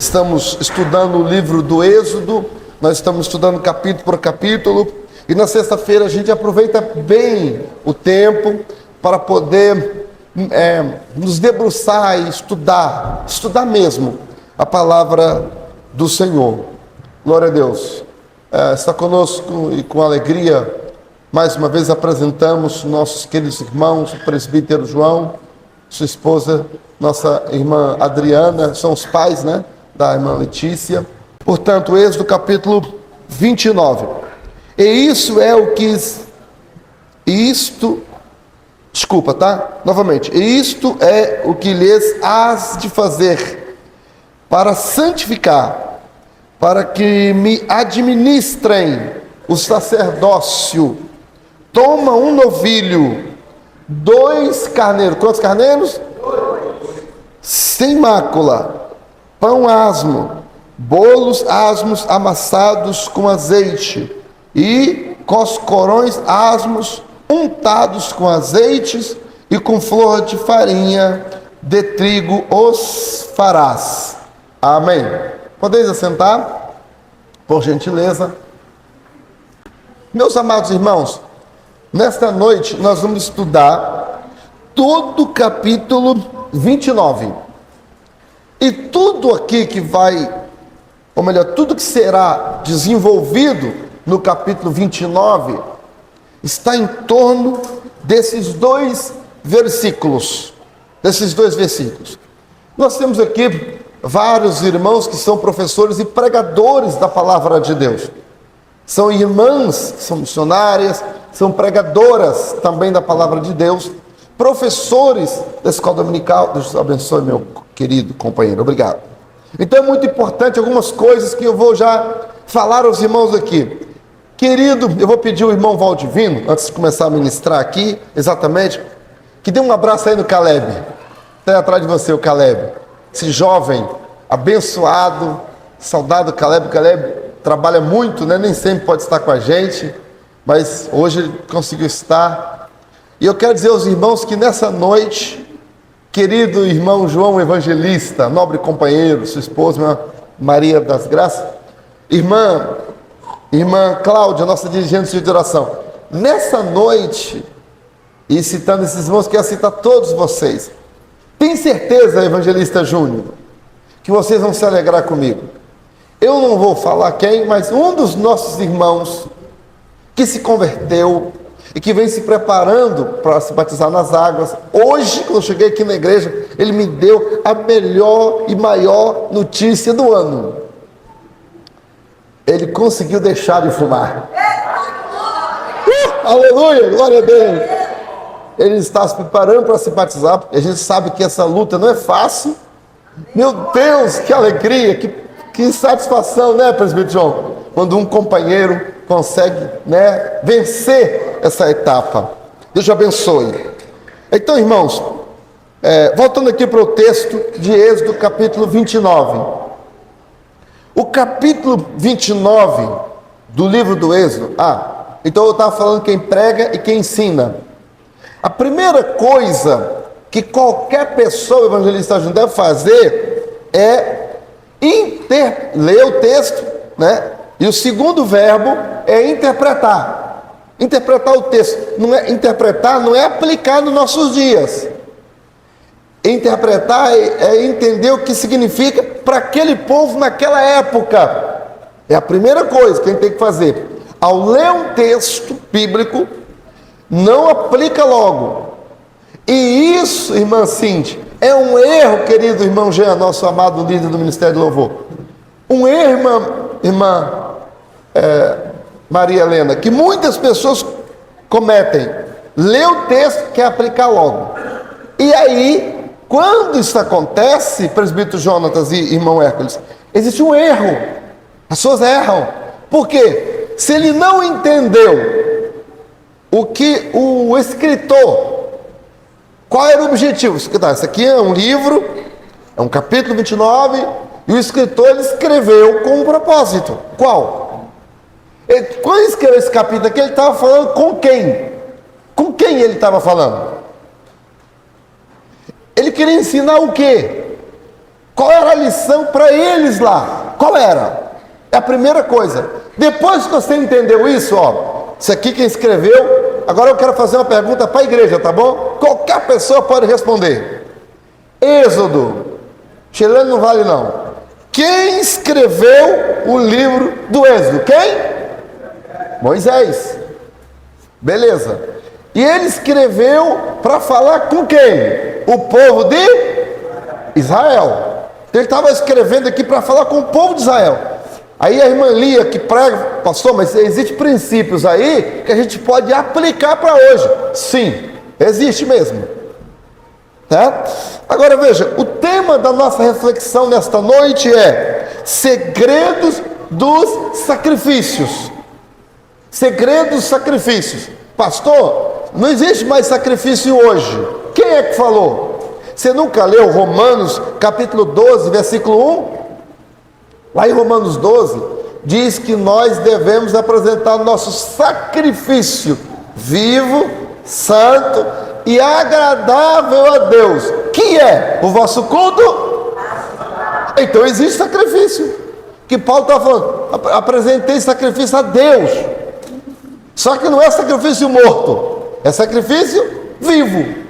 estamos estudando o livro do Êxodo, nós estamos estudando capítulo por capítulo, e na sexta-feira a gente aproveita bem o tempo para poder nos debruçar e estudar mesmo a palavra do Senhor. Glória a Deus. Está conosco e com alegria, mais uma vez apresentamos nossos queridos irmãos, o presbítero João, sua esposa, nossa irmã Adriana, são os pais, da irmã Letícia. Portanto, Êxodo capítulo 29. E isto é o que... Novamente. E isto é o que lhes hás de fazer para santificar, para que me administrem o sacerdócio. Toma um novilho, 2 carneiros. Quantos carneiros? 2. Sem mácula, pão asmo, bolos asmos amassados com azeite e coscorões asmos untados com azeites e com flor de farinha de trigo os farás. Amém. Podeis assentar, por gentileza. Meus amados irmãos, nesta noite nós vamos estudar todo o capítulo 29. E tudo aqui que vai, ou melhor, tudo que será desenvolvido no capítulo 29 está em torno desses dois versículos. Nós temos aqui vários irmãos que são professores e pregadores da palavra de Deus. São irmãs que são missionárias, são pregadoras também da palavra de Deus, professores da escola dominical. Deus abençoe, meu querido companheiro, obrigado. Então é muito importante algumas coisas que eu vou já falar aos irmãos aqui. Querido, eu vou pedir ao irmão Valdivino, antes de começar a ministrar aqui, exatamente, que dê um abraço aí no Caleb. Está atrás de você o Caleb, esse jovem abençoado, saudade do Caleb. O Caleb trabalha muito, nem sempre pode estar com a gente, mas hoje ele conseguiu estar. E eu quero dizer aos irmãos que nessa noite, querido irmão João Evangelista, nobre companheiro, sua esposa, irmã Maria das Graças, irmã Cláudia, nossa dirigente de oração, nessa noite, e citando esses irmãos, quero citar todos vocês. Tem certeza, Evangelista Júnior, que vocês vão se alegrar comigo? Eu não vou falar quem, mas um dos nossos irmãos que se converteu e que vem se preparando para se batizar nas águas, hoje, quando eu cheguei aqui na igreja, ele me deu a melhor e maior notícia do ano. Ele conseguiu deixar de fumar. Aleluia, glória a Deus. Ele está se preparando para se batizar, porque a gente sabe que essa luta não é fácil. Meu Deus, que alegria, que satisfação, presbítero João? Quando um companheiro consegue, vencer essa etapa. Deus te abençoe. Então, irmãos, voltando aqui para o texto de Êxodo, capítulo 29. O capítulo 29 do livro do Êxodo, então eu estava falando quem prega e quem ensina. A primeira coisa que qualquer pessoa evangelista deve fazer é ler o texto, e o segundo verbo é interpretar. Interpretar o texto. Interpretar não é aplicar nos nossos dias. Interpretar é entender o que significa para aquele povo naquela época. É a primeira coisa que a gente tem que fazer. Ao ler um texto bíblico, não aplica logo. E isso, irmã Cindy, é um erro, querido irmão Jean, nosso amado líder do Ministério de Louvor. Um erro, irmã Maria Helena, que muitas pessoas cometem. Lê o texto, quer aplicar logo. E aí, quando isso acontece, presbítero Jonatas e irmão Hércules, existe um erro. As pessoas erram. Por quê? Se ele não entendeu o que o escritor, qual era o objetivo? Isso aqui é um livro, é um capítulo 29, e o escritor ele escreveu com um propósito. Qual? Quando ele escreveu esse capítulo aqui, ele estava falando com quem? Com quem ele estava falando? Ele queria ensinar o quê? Qual era a lição para eles lá? Qual era? É a primeira coisa. Depois que você entendeu isso, ó, isso aqui quem escreveu, agora eu quero fazer uma pergunta para a igreja, tá bom? Qualquer pessoa pode responder. Êxodo. Chileno não vale não. Quem escreveu o livro do Êxodo? Quem? Moisés. Beleza. E ele escreveu para falar com quem? O povo de Israel. Ele estava escrevendo aqui para falar com o povo de Israel. Aí a irmã Lia que prega, pastor, mas existem princípios aí que a gente pode aplicar para hoje. Sim, existe mesmo. Tá? Agora veja, o tema da nossa reflexão nesta noite é segredos dos sacrifícios. Segredos dos sacrifícios. Pastor, não existe mais sacrifício hoje. Quem é que falou? Você nunca leu Romanos capítulo 12, versículo 1? Lá em Romanos 12, diz que nós devemos apresentar o nosso sacrifício vivo, santo e agradável a Deus, que é o vosso culto. Então existe sacrifício, que Paulo está falando, apresentei sacrifício a Deus, só que não é sacrifício morto, é sacrifício vivo.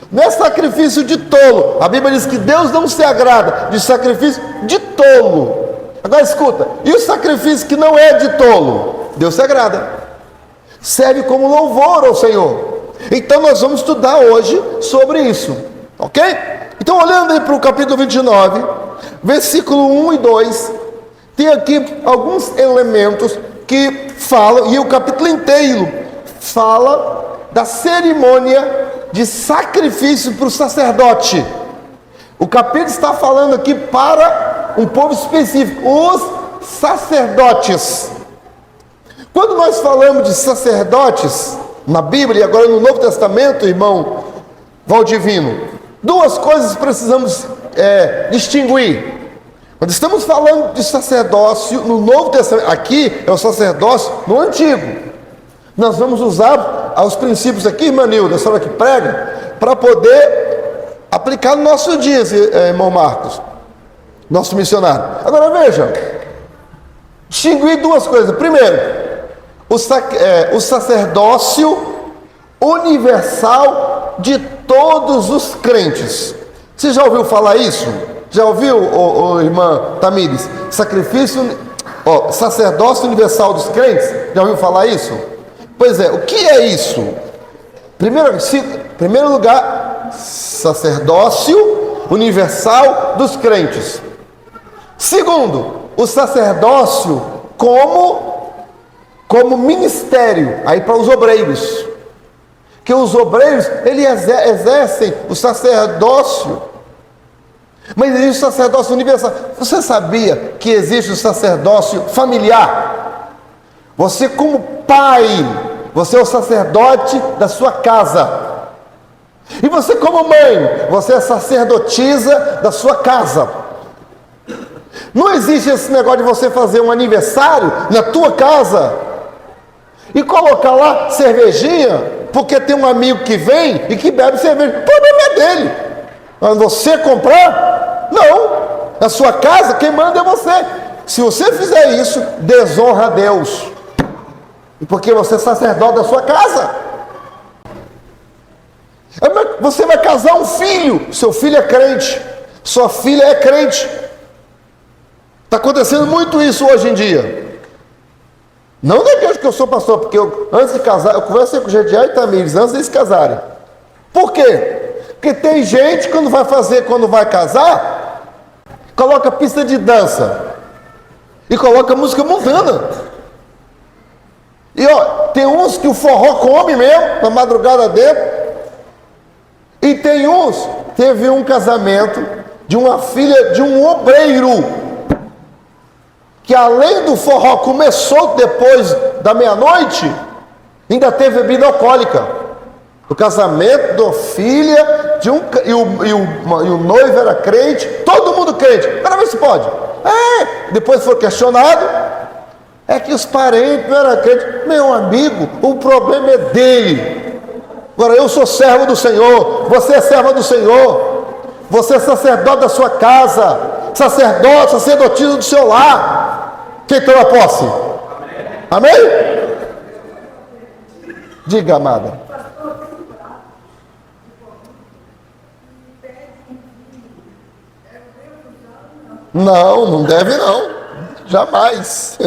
Não é sacrifício de tolo. A Bíblia diz que Deus não se agrada de sacrifício de tolo. Agora escuta, e o sacrifício que não é de tolo? Deus se agrada. Serve como louvor ao Senhor. Então nós vamos estudar hoje sobre isso. Ok? Então olhando aí para o capítulo 29, versículo 1 e 2, tem aqui alguns elementos que falam, e o capítulo inteiro fala da cerimônia de sacrifício para o sacerdote. O capítulo está falando aqui para um povo específico, os sacerdotes. Quando nós falamos de sacerdotes na Bíblia e agora no Novo Testamento, irmão Valdivino, duas coisas precisamos distinguir. Quando estamos falando de sacerdócio no Novo Testamento, aqui é o sacerdócio no Antigo. Nós vamos usar os princípios aqui, irmã Nilda, a senhora que prega, para poder aplicar no nosso dia, irmão Marcos, nosso missionário. Agora veja, distinguir duas coisas. Primeiro, o sacerdócio universal de todos os crentes. Você já ouviu falar isso? Já ouviu, irmã Tamires? Sacerdócio universal dos crentes? Já ouviu falar isso? Pois é, o que é isso? Primeiro lugar, sacerdócio universal dos crentes. Segundo, o sacerdócio como ministério, aí para os obreiros. Que os obreiros, eles exercem o sacerdócio. Mas existe o sacerdócio universal. Você sabia que existe o sacerdócio familiar? Você como pai, você é o sacerdote da sua casa. E você como mãe, você é sacerdotisa da sua casa. Não existe esse negócio de você fazer um aniversário na tua casa e colocar lá cervejinha, porque tem um amigo que vem e que bebe cerveja. O problema é dele. Mas você comprar? Não. Na sua casa, quem manda é você. Se você fizer isso, desonra a Deus. Porque você é sacerdote da sua casa. Você vai casar um filho, seu filho é crente, sua filha é crente. Está acontecendo muito isso hoje em dia. Não da igreja que eu sou pastor, porque antes de casar, eu conversei com o Gediá e Tamires, antes de eles casarem. Por quê? Porque tem gente, quando vai casar, coloca pista de dança e coloca música mundana. E tem uns que o forró come mesmo, na madrugada dentro. E tem uns, teve um casamento de uma filha de um obreiro, que além do forró começou depois da meia-noite, ainda teve bebida alcoólica. O casamento da filha de e o noivo era crente, todo mundo crente. Para ver se pode. Depois foi questionado. É que os parentes não eram crentes. Meu amigo, o problema é dele. Agora eu sou servo do Senhor, você é serva do Senhor. Você é sacerdote da sua casa, sacerdote, sacerdotisa do seu lar. Quem toma posse? Amém? Diga, amada. Não, não deve não. Jamais.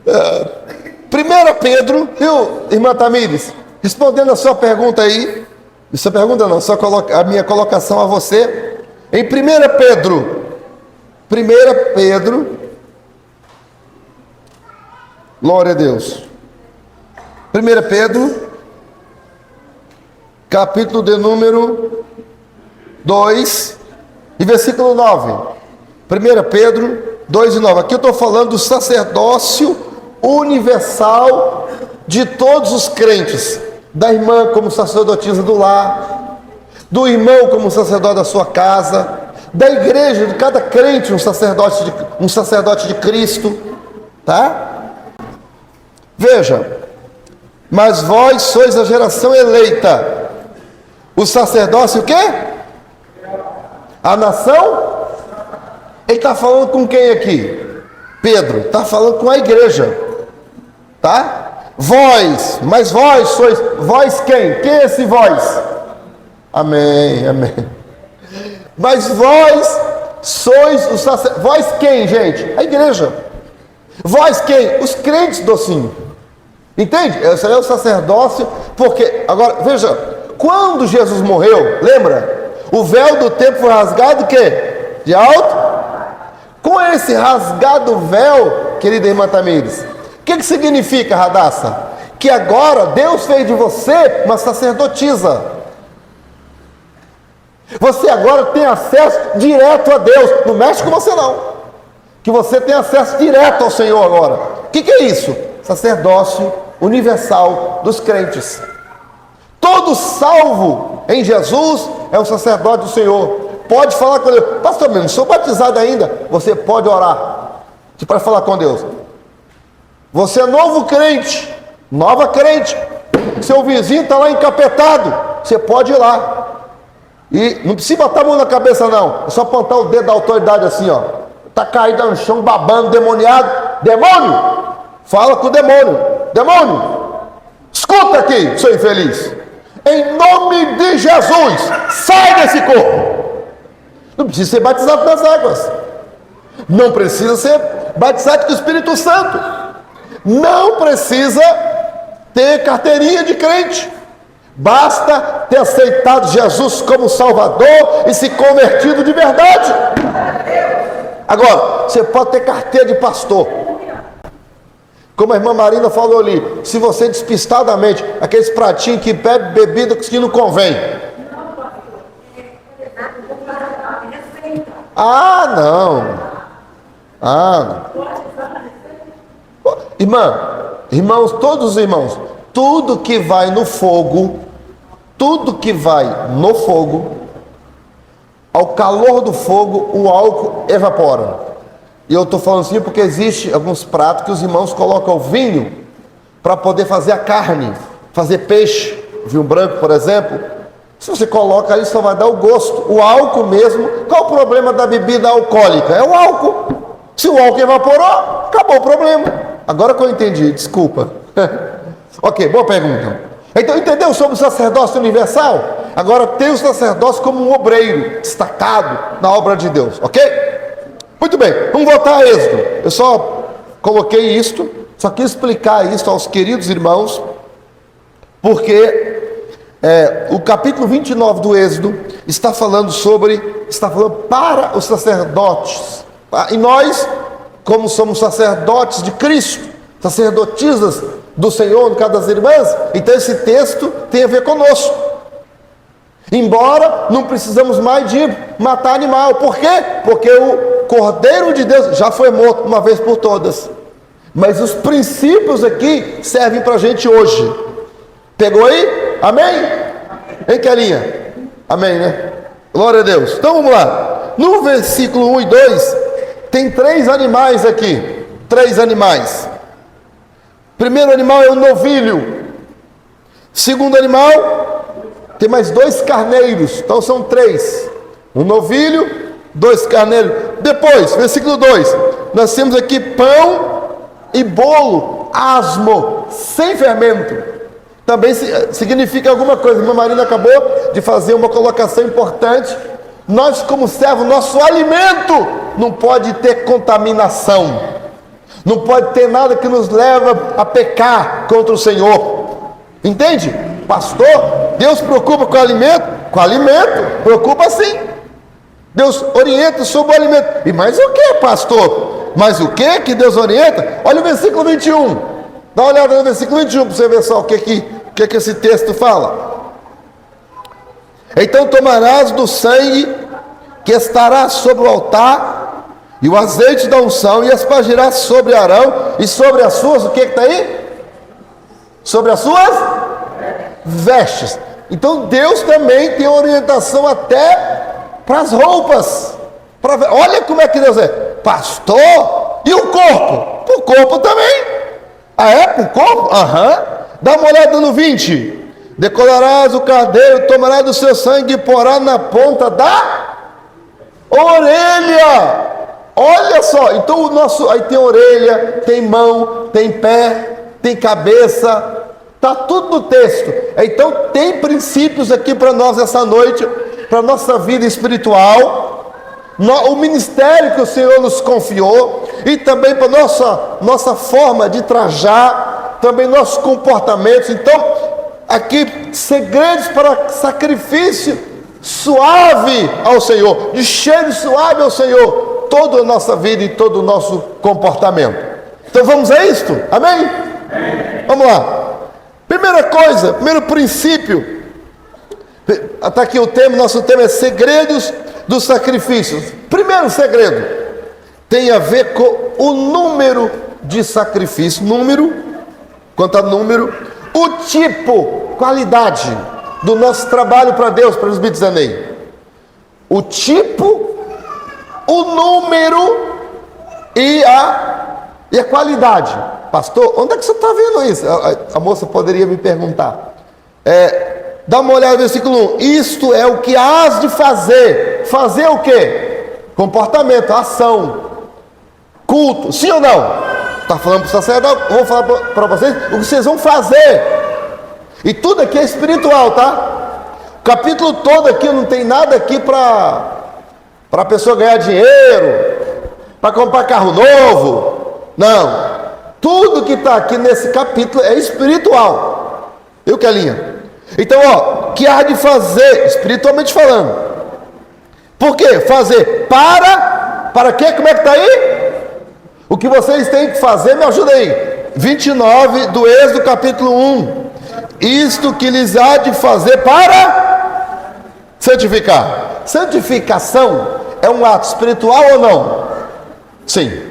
1 Pedro, viu, irmã Tamires? Respondendo a sua pergunta aí, sua pergunta não, a minha colocação a você, em 1 Pedro, glória a Deus, 1 Pedro, capítulo de número 2, e versículo 9, 1 Pedro 2 e 9, aqui eu estou falando do sacerdócio universal de todos os crentes, da irmã como sacerdotisa do lar, do irmão como sacerdote da sua casa, da igreja, de cada crente um sacerdote de Cristo, tá? Veja, mas vós sois a geração eleita, o sacerdócio o quê? A nação? Ele está falando com quem aqui? Pedro, está falando com a igreja, tá? Vós, mas vós sois, vós quem? Quem é esse vós? Amém, amém. Mas vós sois o sacerdócio, vós quem, gente? A igreja. Vós quem? Os crentes docinho. Entende? Esse aí é o sacerdócio, porque, agora, veja, quando Jesus morreu, lembra? O véu do templo foi rasgado o quê? De alto? Com esse rasgado véu, querida irmã Tamires, o que significa, Radassa? Que agora Deus fez de você uma sacerdotisa. Você agora tem acesso direto a Deus. Não mexe com você não. Que você tem acesso direto ao Senhor agora. O que é isso? Sacerdócio universal dos crentes. Todo salvo em Jesus é um sacerdote do Senhor. Pode falar com Deus. Pastor, não sou batizado ainda. Você pode orar. Você pode falar com Deus. Você é novo crente, nova crente. Seu vizinho está lá encapetado. Você pode ir lá. E não precisa botar a mão na cabeça não. É só apontar o dedo da autoridade assim, ó. Está caído no chão, babando, demoniado. Demônio! Fala com o demônio. Demônio! Escuta aqui, seu infeliz. Em nome de Jesus, sai desse corpo. Não precisa ser batizado nas águas. Não precisa ser batizado com o Espírito Santo. Não precisa ter carteirinha de crente. Basta ter aceitado Jesus como Salvador e se convertido de verdade. Agora, você pode ter carteira de pastor. Como a irmã Marina falou ali, se você despistadamente, aqueles pratinhos que bebe bebida que não convém. Ah, não. Irmãos, todos os irmãos, tudo que vai no fogo, ao calor do fogo, o álcool evapora. E eu estou falando assim porque existe alguns pratos que os irmãos colocam vinho para poder fazer a carne, fazer peixe, vinho branco, por exemplo. Se você coloca aí, só vai dar o gosto. O álcool mesmo, qual o problema da bebida alcoólica? É o álcool. Se o álcool evaporou, acabou o problema. Agora que eu entendi, desculpa. Ok, boa pergunta. Então, entendeu sobre o sacerdócio universal? Agora tem o sacerdócio como um obreiro, destacado na obra de Deus, ok? Muito bem, vamos voltar a Êxodo. Eu só coloquei isto, só quis explicar isso aos queridos irmãos, porque o capítulo 29 do Êxodo está falando para os sacerdotes, tá? E nós, como somos sacerdotes de Cristo, sacerdotisas do Senhor, no caso das irmãs, então esse texto tem a ver conosco. Embora não precisamos mais de matar animal. Por quê? Porque o Cordeiro de Deus já foi morto uma vez por todas. Mas os princípios aqui servem para a gente hoje. Pegou aí? Amém? Hein, Kelinha? Amém, né? Glória a Deus. Então vamos lá. No versículo 1 e 2, tem 3 animais aqui. 3 animais. Primeiro animal é o novilho. Segundo animal, tem mais 2 carneiros. Então são 3. Um novilho, 2 carneiros. Depois, versículo 2, nós temos aqui pão e bolo asmo, sem fermento. Também significa alguma coisa. Irmã Marina acabou de fazer uma colocação importante. Nós, como servos, nosso alimento não pode ter contaminação, não pode ter nada que nos leva a pecar contra o Senhor. Entende? Pastor, Deus preocupa com o alimento? Com o alimento, preocupa sim. Deus orienta sobre o alimento. E mais o que, pastor? Mas o que Deus orienta? Olha o versículo 21. Dá uma olhada no versículo 21 para você ver só o que esse texto fala. Então tomarás do sangue que estará sobre o altar e o azeite da unção e aspergirás sobre Arão e sobre as suas, o que está aí? Sobre as suas vestes. Então Deus também tem orientação até para as roupas. Olha como é que Deus é. Pastor, e o corpo? O corpo também. Ah, é? O corpo? Aham. Dá uma olhada no 20. Decolarás o carneiro, tomarás do seu sangue e porá na ponta da orelha. Olha só. Então o nosso, aí tem orelha, tem mão, tem pé, tem cabeça. Está tudo no texto. Então tem princípios aqui para nós essa noite, para a nossa vida espiritual, o ministério que o Senhor nos confiou, e também para a nossa forma de trajar, também nossos comportamentos. Então, aqui, segredos para sacrifício suave ao Senhor, de cheiro suave ao Senhor, toda a nossa vida e todo o nosso comportamento. Então vamos a isto? Amém? Vamos lá. Primeira coisa, primeiro princípio, está aqui o tema, nosso tema é segredos dos sacrifícios. Primeiro segredo, tem a ver com o número de sacrifício, quanto a número, o tipo, qualidade do nosso trabalho para Deus, para os dizendo aí. O tipo, o número e a qualidade. Pastor, onde é que você está vendo isso? A moça poderia me perguntar. Dá uma olhada no versículo 1. Isto é o que hás de fazer. Fazer o quê? Comportamento, ação, culto, sim ou não? Está falando para o sacerdote? Vou falar para vocês o que vocês vão fazer. E tudo aqui é espiritual, tá? O capítulo todo aqui não tem nada aqui para a pessoa ganhar dinheiro, para comprar carro novo. Não. Tudo que está aqui nesse capítulo é espiritual. Viu, Kelinha? Então, que há de fazer, espiritualmente falando. Por quê? Fazer para quê? Como é que está aí? O que vocês têm que fazer, me ajuda aí. 29 do Êxodo, capítulo 1. Isto que lhes há de fazer para santificar. Santificação é um ato espiritual ou não? Sim.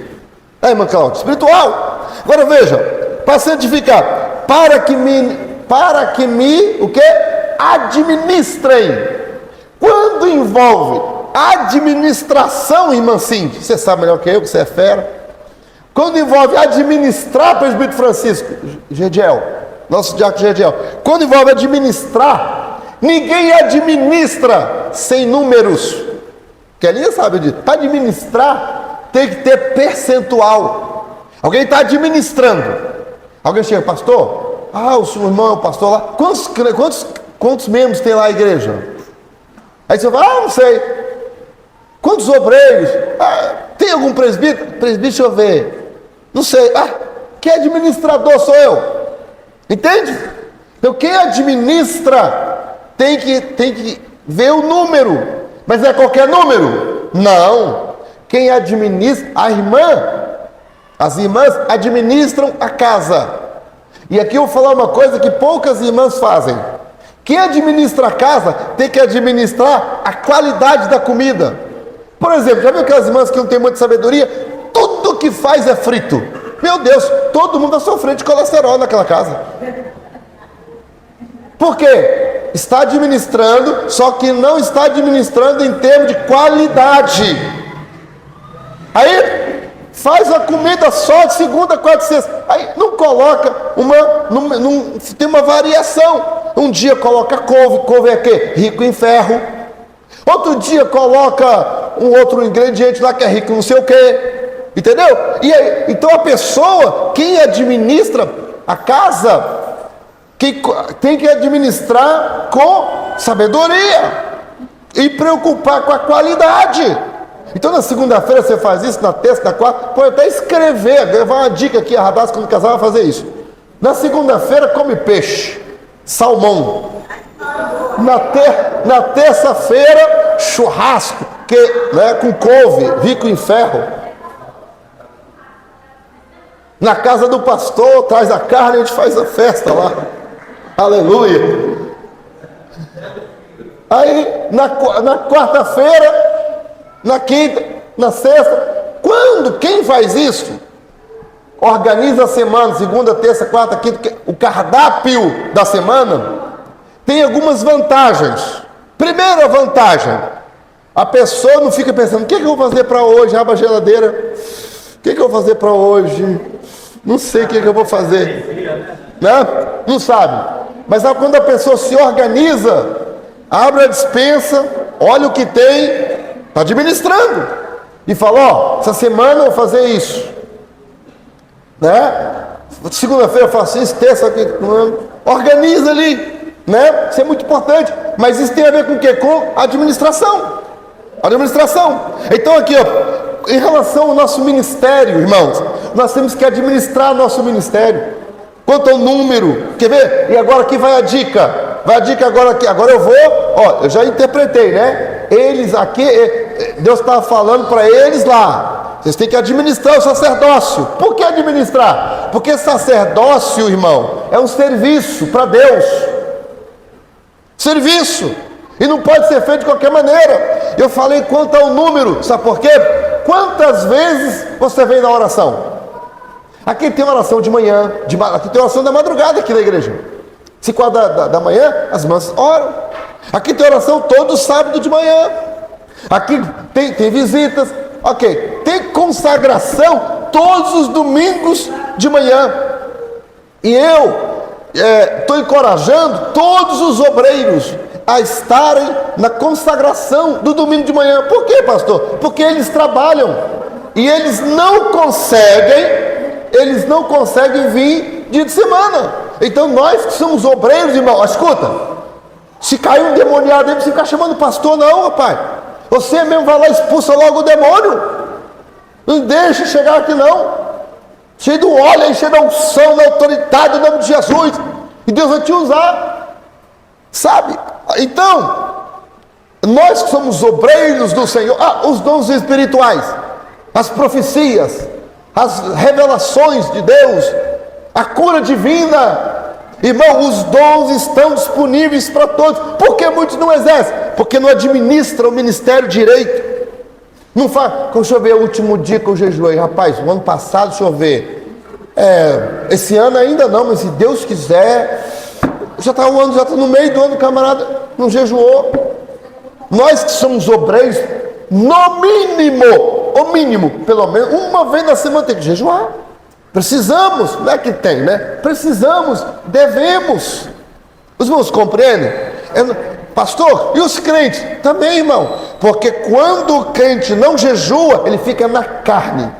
Irmã Cláudia, espiritual. Agora veja, para santificar, para que me, o que? Administrem. Quando envolve administração, irmã Cindy, você sabe melhor que eu, que você é fera. Quando envolve administrar, presbítero Francisco, Gediel, nosso diácono Gediel, quando envolve administrar, ninguém administra sem números. Kelinha sabe disso. Para administrar, tem que ter percentual. Alguém está administrando. Alguém chega, pastor? O seu irmão é o pastor lá. Quantos membros tem lá a igreja? Aí você fala, não sei. Quantos obreiros? Tem algum presbítero? Presbítero, deixa eu ver. Não sei. Quem é administrador sou eu. Entende? Então quem administra tem que ver o número. Mas é qualquer número? Não. Quem administra, as irmãs administram a casa. E aqui eu vou falar uma coisa que poucas irmãs fazem. Quem administra a casa tem que administrar a qualidade da comida. Por exemplo, já viu aquelas irmãs que não têm muita sabedoria? Tudo que faz é frito. Meu Deus, todo mundo vai sofrer de colesterol naquela casa. Por quê? Está administrando, só que não está administrando em termos de qualidade. Aí faz a comida só de segunda, quarta e sexta. Aí não coloca tem uma variação. Um dia coloca couve é quê? Rico em ferro. Outro dia coloca um outro ingrediente lá que é rico, não sei o quê. Entendeu? E aí, então a pessoa, quem administra a casa, tem que administrar com sabedoria e preocupar com a qualidade. Então na segunda-feira você faz isso, na terça, na quarta, pode até escrever, levar uma dica aqui, a Radassa quando casar vai fazer isso. Na segunda-feira come peixe, salmão. Na terça-feira, churrasco, com couve, rico em ferro. Na casa do pastor, traz a carne e a gente faz a festa lá. Aleluia. Aí, na quarta-feira, na quinta, na sexta, quem faz isso? Organiza a semana, segunda, terça, quarta, quinta, o cardápio da semana tem algumas vantagens. Primeira vantagem, a pessoa não fica pensando, o que eu vou fazer para hoje? Abre a geladeira, o que eu vou fazer para hoje? Não sei o que eu vou fazer, né? Não sabe. Mas quando a pessoa se organiza, abre a despensa, olha o que tem, está administrando. E fala, essa semana eu vou fazer isso. Né? Segunda-feira eu faço isso, terça, organiza ali. Né? Isso é muito importante. Mas isso tem a ver com o quê? Com administração. Administração. Então aqui, em relação ao nosso ministério, irmãos, nós temos que administrar nosso ministério. Quanto ao número, quer ver? E agora aqui vai a dica. Vai a dica agora aqui. Agora eu vou, eu já interpretei, né? Eles aqui, Deus estava falando para eles lá. Vocês têm que administrar o sacerdócio. Por que administrar? Porque sacerdócio, irmão, é um serviço para Deus. Serviço. E não pode ser feito de qualquer maneira. Eu falei quanto ao número, sabe por quê? Quantas vezes você vem na oração? Aqui tem oração de manhã, aqui tem oração da madrugada aqui na igreja. 5 horas da manhã, as irmãs oram. Aqui tem oração todo sábado de manhã. Aqui tem visitas. Ok, tem consagração todos os domingos de manhã. E eu estou encorajando todos os obreiros a estarem na consagração do domingo de manhã. Por quê, pastor? Porque eles trabalham e eles não conseguem vir dia de semana. Então nós que somos obreiros, irmão, escuta, se cair um demoniado aí, você ficar chamando pastor, não, rapaz. Você mesmo vai lá e expulsa logo o demônio. Não deixa chegar aqui não. Cheio do óleo, cheio da unção, da autoridade, no nome de Jesus. E Deus vai te usar. Sabe? Então, nós que somos obreiros do Senhor, os dons espirituais, as profecias, as revelações de Deus, a cura divina, irmão, os dons estão disponíveis para todos. Por que muitos não exercem? Porque não administram o ministério direito. Não faz. Deixa eu ver o último dia que eu jejuei, rapaz, o ano passado, deixa eu ver, esse ano ainda não, mas se Deus quiser, já está no meio do ano, camarada não jejuou. Nós que somos obreiros, no mínimo, pelo menos uma vez na semana tem que jejuar. Precisamos, não é que tem, né? Precisamos, devemos. Os irmãos compreendem? Pastor, e os crentes? Também, irmão. Porque quando o crente não jejua, ele fica na carne.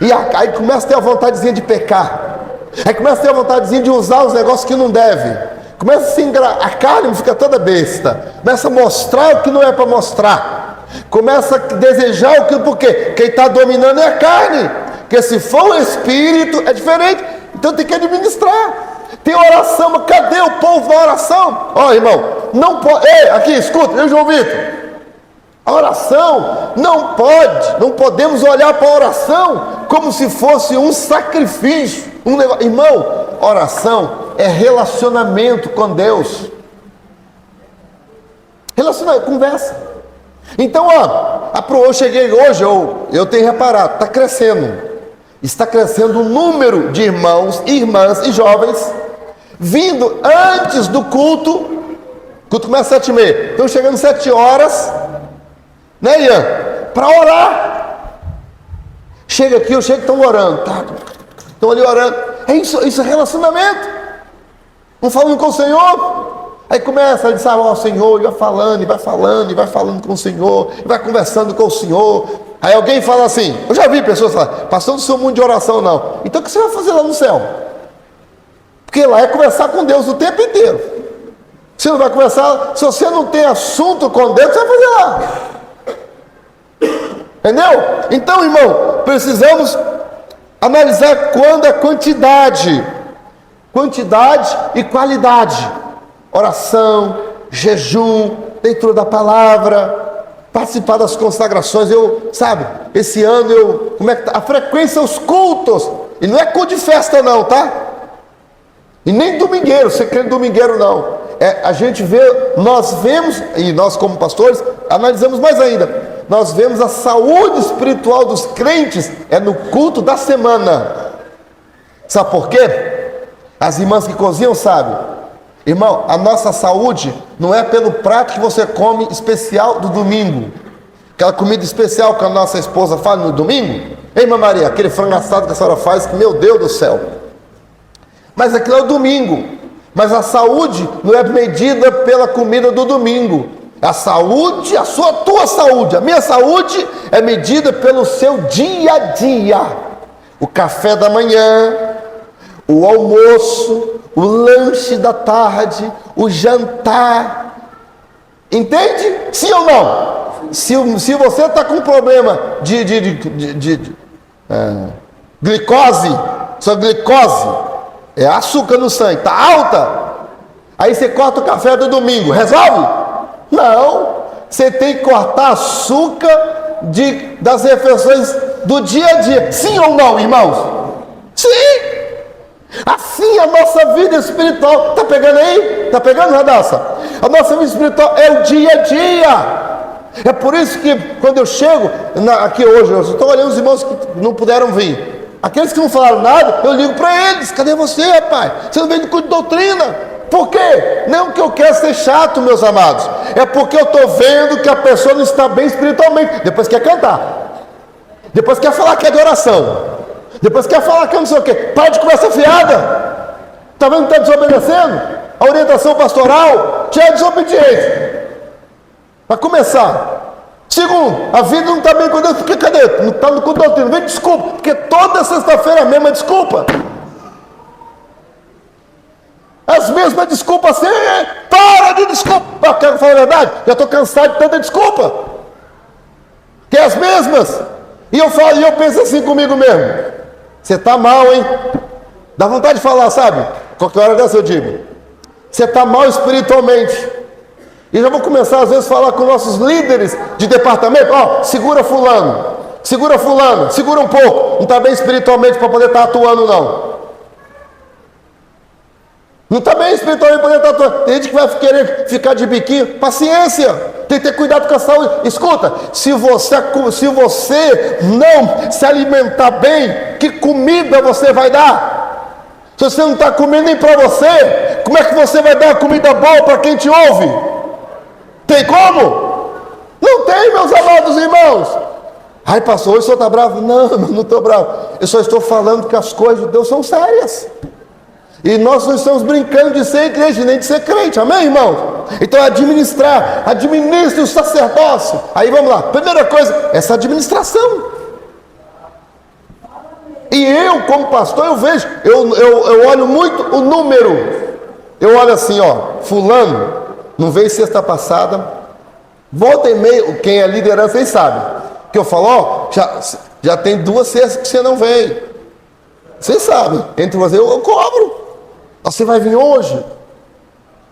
E aí começa a ter a vontadezinha de pecar. Aí começa a ter a vontadezinha de usar os negócios que não deve. Começa a se a carne fica toda besta. Começa a mostrar o que não é para mostrar. Começa a desejar o que, porque quem está dominando é a carne. Porque se for o espírito, é diferente. Então tem que administrar. Tem oração, mas cadê o povo da oração? Irmão, não pode. Aqui, escuta, eu João Vitor. A oração não podemos olhar para a oração como se fosse um sacrifício. Irmão, oração é relacionamento com Deus. Relacionamento, conversa. Então, eu cheguei hoje, eu tenho reparado, está crescendo. Está crescendo o número de irmãos, irmãs e jovens vindo antes do culto. O culto começa às 7h30. Estão chegando 7 horas, né, Ian? Para orar. Chega aqui, estão orando. Estão ali orando. Isso é relacionamento. Não falando com o Senhor. Aí começa a dizer ao Senhor, e vai falando, e vai falando, e vai falando com o Senhor, e vai conversando com o Senhor. Aí alguém fala assim, eu já vi pessoas falar, pastor, não sou muito de oração não. Então o que você vai fazer lá no céu? Porque lá é conversar com Deus o tempo inteiro. Você não vai conversar, se você não tem assunto com Deus, você vai fazer lá. Entendeu? Então, irmão, precisamos analisar quando a quantidade e qualidade. Oração, jejum, leitura da palavra, participar das consagrações. Esse ano como é que tá? A frequência aos cultos, e não é culto de festa não, tá? E nem domingueiro, você crê em domingueiro não. Nós vemos, e nós como pastores, analisamos mais ainda. Nós vemos a saúde espiritual dos crentes, no culto da semana. Sabe por quê? As irmãs que cozinham sabem. Irmão, a nossa saúde não é pelo prato que você come especial do domingo. Aquela comida especial que a nossa esposa faz no domingo. Ei, irmã Maria, aquele frango assado que a senhora faz, que meu Deus do céu. Mas aquilo é o domingo. Mas a saúde não é medida pela comida do domingo. A saúde, tua saúde, a minha saúde é medida pelo seu dia a dia. O café da manhã, o almoço, o lanche da tarde, o jantar. Entende? Sim ou não? Se você está com problema de glicose, sua glicose é açúcar no sangue, está alta, aí você corta o café do domingo, resolve? Não, você tem que cortar açúcar das refeições do dia a dia. Sim ou não, irmãos? Sim! Assim a nossa vida espiritual, está pegando aí? Está pegando, Radassa? A nossa vida espiritual é o dia a dia. É por isso que quando eu chego aqui hoje, eu estou olhando os irmãos que não puderam vir. Aqueles que não falaram nada, eu ligo para eles: cadê você, rapaz? Você não vem de culto de doutrina. Por quê? Não que eu quero ser chato, meus amados. É porque eu estou vendo que a pessoa não está bem espiritualmente. Depois quer cantar. Depois quer falar que é de oração. Depois quer falar que eu não sei o quê. Para de conversa fiada. Está vendo que está desobedecendo? A orientação pastoral já é desobediente. Para começar. Segundo, a vida não está bem com Deus. Porque cadê? Não está no culto de doutrina. Vem desculpa. Porque toda sexta-feira a mesma desculpa. As mesmas desculpas, assim, para de desculpa. Eu quero falar a verdade, já estou cansado de tanta desculpa. Que é as mesmas. E eu penso assim comigo mesmo: você está mal, hein? Dá vontade de falar, sabe? Qualquer hora dessa eu digo: você está mal espiritualmente. E já vou começar às vezes a falar com nossos líderes de departamento: segura fulano, segura um pouco. Não está bem espiritualmente para poder estar atuando não. Não está bem espiritualmente para poder estar atuando. Tem gente que vai querer ficar de biquinho. Paciência, tem que ter cuidado com a saúde. Escuta, se você não se alimentar bem, que comida você vai dar? Se você não está comendo nem para você, como é que você vai dar comida boa para quem te ouve? Tem como? Não tem, meus amados irmãos. Ai, pastor, hoje o senhor está bravo? Não estou bravo. Eu só estou falando que as coisas de Deus são sérias. E nós não estamos brincando de ser igreja, nem de ser crente, amém, irmão? Então administre o sacerdócio. Aí vamos lá, primeira coisa, essa administração. E eu, como pastor, eu vejo, eu olho muito o número. Eu olho assim, fulano, não veio sexta passada, volta e meia, quem é liderança, vocês sabem. Que eu falo, já tem 2 sextas que você não veio. Vocês sabem, entre vocês eu cobro. Você vai vir hoje?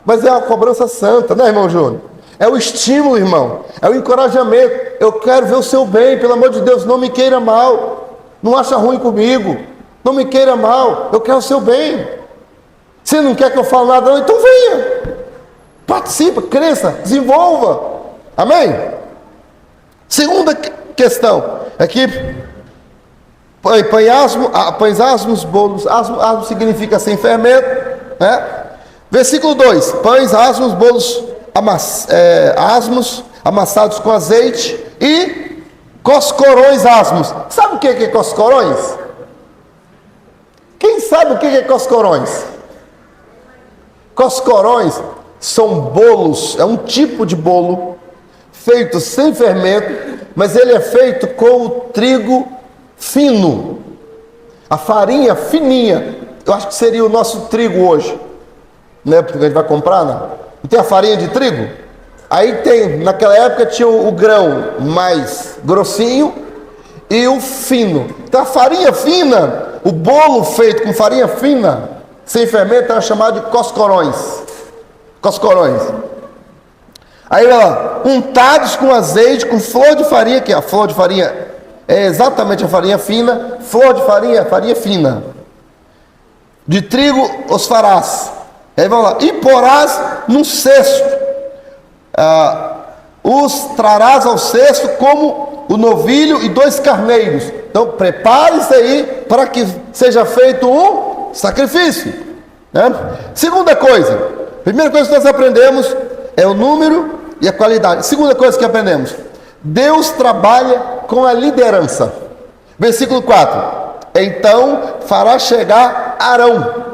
Mas é uma cobrança santa, né, irmão Júnior? É o estímulo, irmão. É o encorajamento. Eu quero ver o seu bem, pelo amor de Deus, não me queira mal. Não acha ruim comigo. Não me queira mal. Eu quero o seu bem. Se não quer que eu fale nada, não, então venha. Participa, cresça, desenvolva. Amém? Segunda questão. Aqui, pães asmos, bolos. Asmo significa sem fermento, né? Versículo 2: pães asmos, bolos asmos, amassados com azeite, e coscorões asmos. Sabe o que é coscorões? Quem sabe o que é coscorões? Coscorões são bolos, é um tipo de bolo feito sem fermento, mas ele é feito com o trigo fino, a farinha fininha. Eu acho que seria o nosso trigo hoje, né? Porque a gente vai comprar, né? Não tem a farinha de trigo? Aí tem, naquela época tinha o grão mais grossinho e o fino. Então a farinha fina, o bolo feito com farinha fina, sem fermento, era chamado de coscorões. Coscorões. Aí, ó, untados com azeite, com flor de farinha, que a flor de farinha é exatamente a farinha fina, flor de farinha, farinha fina. De trigo os farás. Aí vamos lá. E porás num cesto. Os trarás ao cesto como o novilho e 2 carneiros. Então prepare-se aí para que seja feito um sacrifício, né? Segunda coisa, primeira coisa que nós aprendemos é o número e a qualidade. Segunda coisa que aprendemos, Deus trabalha com a liderança. Versículo 4: então fará chegar Arão.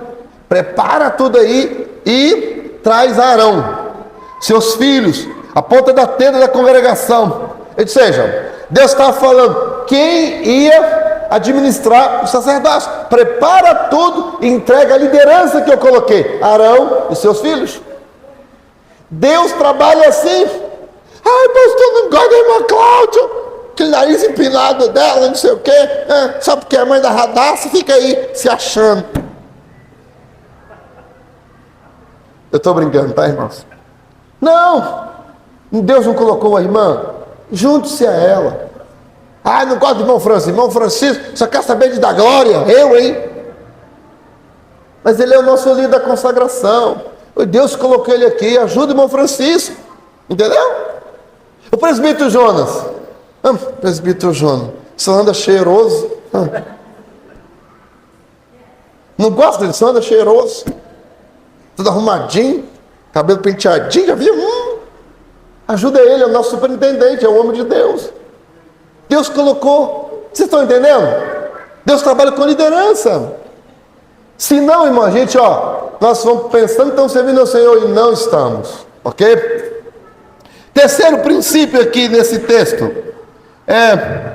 Prepara tudo aí e traz Arão, seus filhos, a ponta da tenda da congregação. Ou seja, Deus estava falando quem ia administrar o sacerdócio. Prepara tudo e entrega a liderança que eu coloquei, Arão e seus filhos. Deus trabalha assim. Ai, pastor, não gosta da irmã Cláudia, aquele nariz empinado dela, não sei o quê, só porque é mãe da Radassa, fica aí se achando. Eu estou brincando, tá, irmãos? Não, Deus não colocou a irmã, junte-se a ela. Ah, não gosto do irmão Francisco só quer saber de dar glória, hein? Mas ele é o nosso líder da consagração. Deus colocou ele aqui, ajuda o irmão Francisco, entendeu? O presbítero Jonas, presbítero Jonas, só anda cheiroso. Não gosta dele, só anda cheiroso, tudo arrumadinho, cabelo penteadinho, já viu? Ajuda ele, é o nosso superintendente, é o homem de Deus. Deus colocou, vocês estão entendendo? Deus trabalha com liderança. Se não, irmão, a gente, nós vamos pensando que estamos servindo ao Senhor e não estamos, ok? Terceiro princípio aqui nesse texto é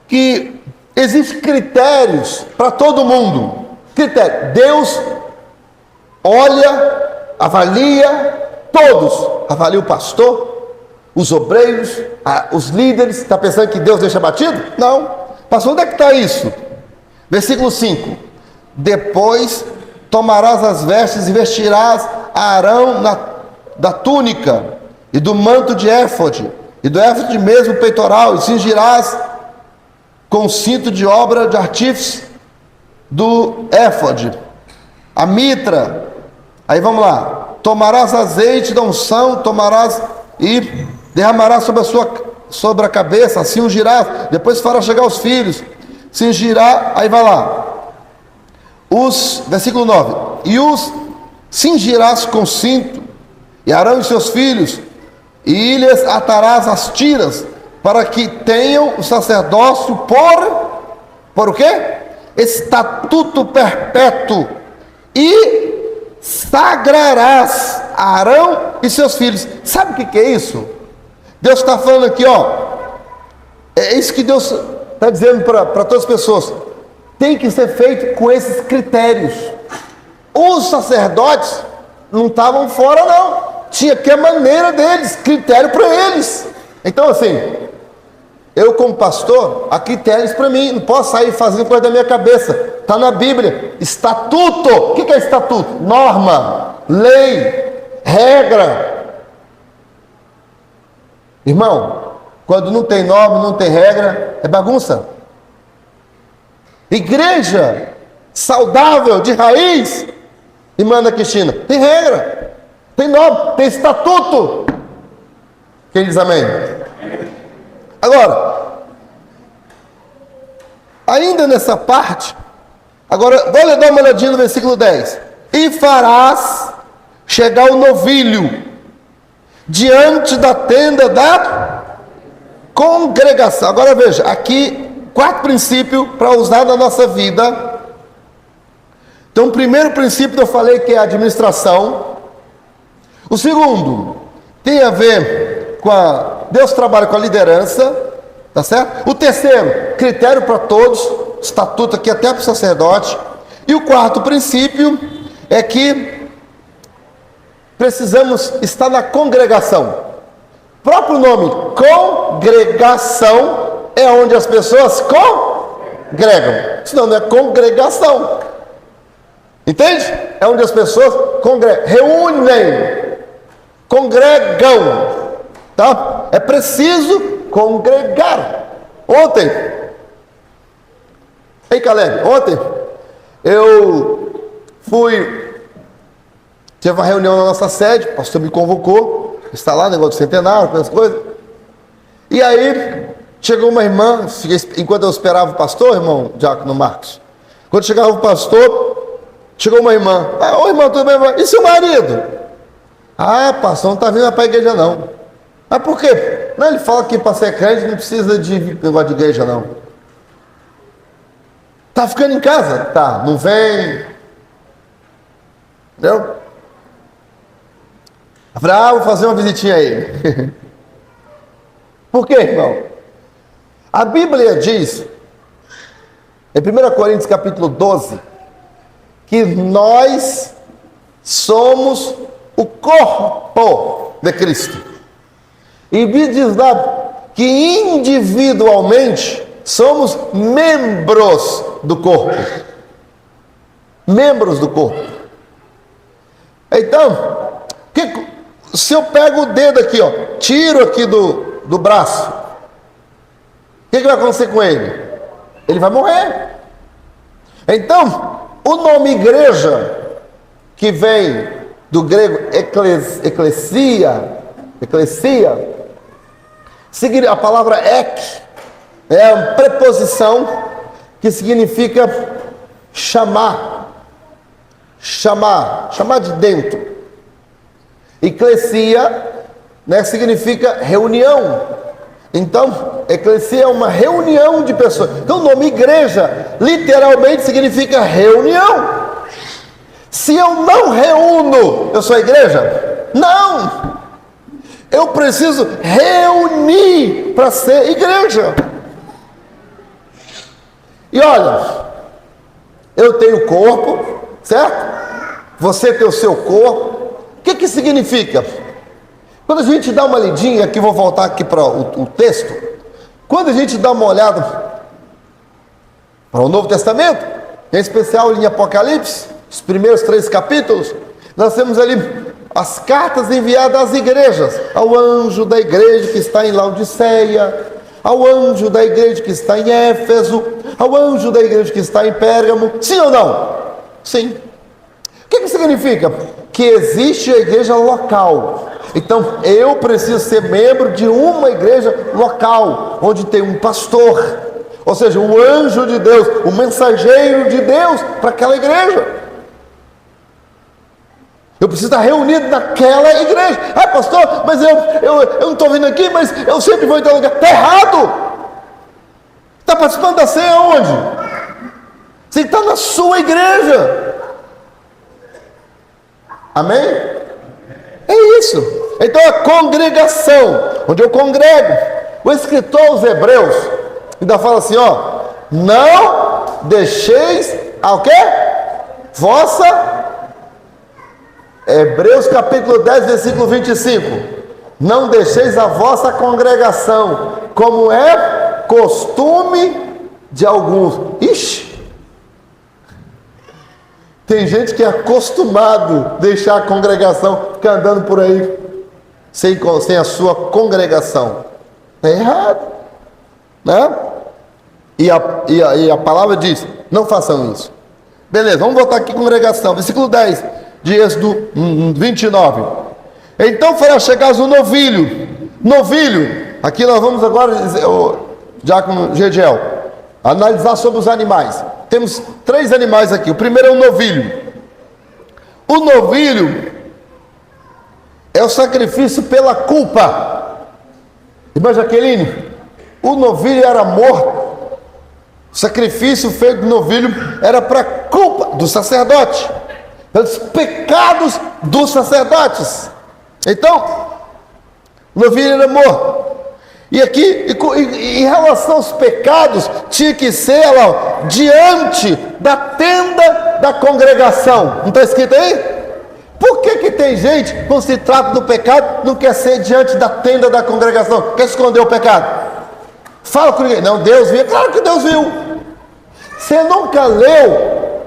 que existem critérios para todo mundo. Critério. Deus olha, avalia todos. Avalia o pastor, os obreiros, os líderes. Está pensando que Deus deixa batido? Não. Pastor, onde é que está isso? Versículo 5: depois tomarás as vestes e vestirás a Arão da túnica e do manto de éfode, e do éfode mesmo peitoral, e cingirás com o cinto de obra de artífice do éfode, a mitra. Aí vamos lá: tomarás azeite da unção, tomarás e derramarás sobre a cabeça, assim ungirás, depois fará chegar os filhos, cingirá, aí vai lá, versículo 9: e os cingirás com cinto, e Arão e seus filhos, e lhes atarás as tiras, para que tenham o sacerdócio por o quê? Estatuto perpétuo, e sagrarás Arão e seus filhos. Sabe o que é isso? Deus está falando aqui, é isso que Deus está dizendo para todas as pessoas. Tem que ser feito com esses critérios. Os sacerdotes não estavam fora, não. Tinha que a maneira deles, critério para eles. Então, assim, eu como pastor, há critérios para mim. Não posso sair fazendo coisa da minha cabeça. Está na Bíblia. Estatuto. O que é estatuto? Norma, lei, regra. Irmão, quando não tem norma, não tem regra, é bagunça. Igreja saudável, de raiz, irmã Ana Cristina, tem regra, tem norma, tem estatuto. Quem diz amém? Agora, ainda nessa parte, agora, vou dar uma olhadinha no versículo 10. E farás chegar o novilho diante da tenda da congregação. Agora veja, aqui 4 princípios para usar na nossa vida. Então, o primeiro princípio eu falei que é a administração. O segundo tem a ver com Deus trabalha com a liderança, tá certo? O terceiro, critério para todos, estatuto aqui até para o sacerdote. E o quarto princípio é que precisamos estar na congregação. O próprio nome, congregação, é onde as pessoas congregam. Senão não é congregação. Entende? É onde as pessoas reúnem, congregam. Tá? É preciso congregar. Ontem, ei Caleb, ontem eu tive uma reunião na nossa sede, o pastor me convocou, está lá, negócio do centenário, aquelas coisas. E aí, chegou uma irmã, enquanto eu esperava o pastor, irmão Diácono Marcos, quando chegava o pastor, chegou uma irmã, ô irmão, tudo bem? E seu marido? Ah, pastor, não está vindo para a igreja não. Mas por quê? Não, ele fala que para ser crente não precisa de negócio de igreja não. Tá ficando em casa? Tá, não vem. Entendeu? Eu falei, vou fazer uma visitinha aí. Por quê, irmão? A Bíblia diz, em 1 Coríntios capítulo 12, que nós somos o corpo de Cristo. E diz lá que individualmente somos membros do corpo. Membros do corpo. Então, se eu pego o dedo aqui, ó, tiro aqui do braço, o que vai acontecer com ele? Ele vai morrer. Então, o nome igreja, que vem do grego eclesia, a palavra ek é a preposição que significa chamar de dentro. Eclesia, né, significa reunião. Então, eclesia é uma reunião de pessoas. Então, o nome igreja literalmente significa reunião. Se eu não reúno, eu sou igreja? Não! Eu preciso reunir para ser igreja. E olha, eu tenho corpo, certo? Você tem o seu corpo. O que significa? Quando a gente dá uma lidinha, aqui vou voltar aqui para o texto. Quando a gente dá uma olhada para o Novo Testamento, em especial em Apocalipse, os primeiros 3 capítulos, nós temos ali as cartas enviadas às igrejas, ao anjo da igreja que está em Laodiceia, ao anjo da igreja que está em Éfeso, ao anjo da igreja que está em Pérgamo. Sim ou não? Sim. O que significa? Que existe a igreja local. Então, eu preciso ser membro de uma igreja local, onde tem um pastor, ou seja, o anjo de Deus, o mensageiro de Deus para aquela igreja. Eu preciso estar reunido naquela igreja. Ah, pastor, mas eu não estou vindo aqui, mas eu sempre vou em tal lugar. Está errado. Está participando da ceia onde? Você está na sua igreja. Amém? É isso. Então a congregação, onde eu congrego. O escritor aos Hebreus ainda fala assim, ó, não deixeis a o quê? Hebreus capítulo 10, versículo 25. Não deixeis a vossa congregação, como é costume de alguns. Ixi! Tem gente que é acostumado a deixar a congregação, ficar andando por aí, sem a sua congregação. Está errado. Né? E a palavra diz, não façam isso. Beleza, vamos voltar aqui, congregação. Versículo 10, de Êxodo 29. Então fará chegar o novilho. Aqui nós vamos agora, o Diácono Gediel, analisar sobre os animais. Temos 3 animais aqui. O primeiro é o novilho. O novilho é o sacrifício pela culpa. Irmã Jaqueline, o novilho era morto. O sacrifício feito do novilho era para a culpa do sacerdote, pelos pecados dos sacerdotes. Então, o novilho era morto. E aqui, em relação aos pecados, tinha que ser lá, diante da tenda da congregação. Não está escrito aí? Por que tem gente, quando se trata do pecado, não quer ser diante da tenda da congregação? Quer esconder o pecado? Fala com ninguém. Não, Deus viu. Claro que Deus viu. Você nunca leu.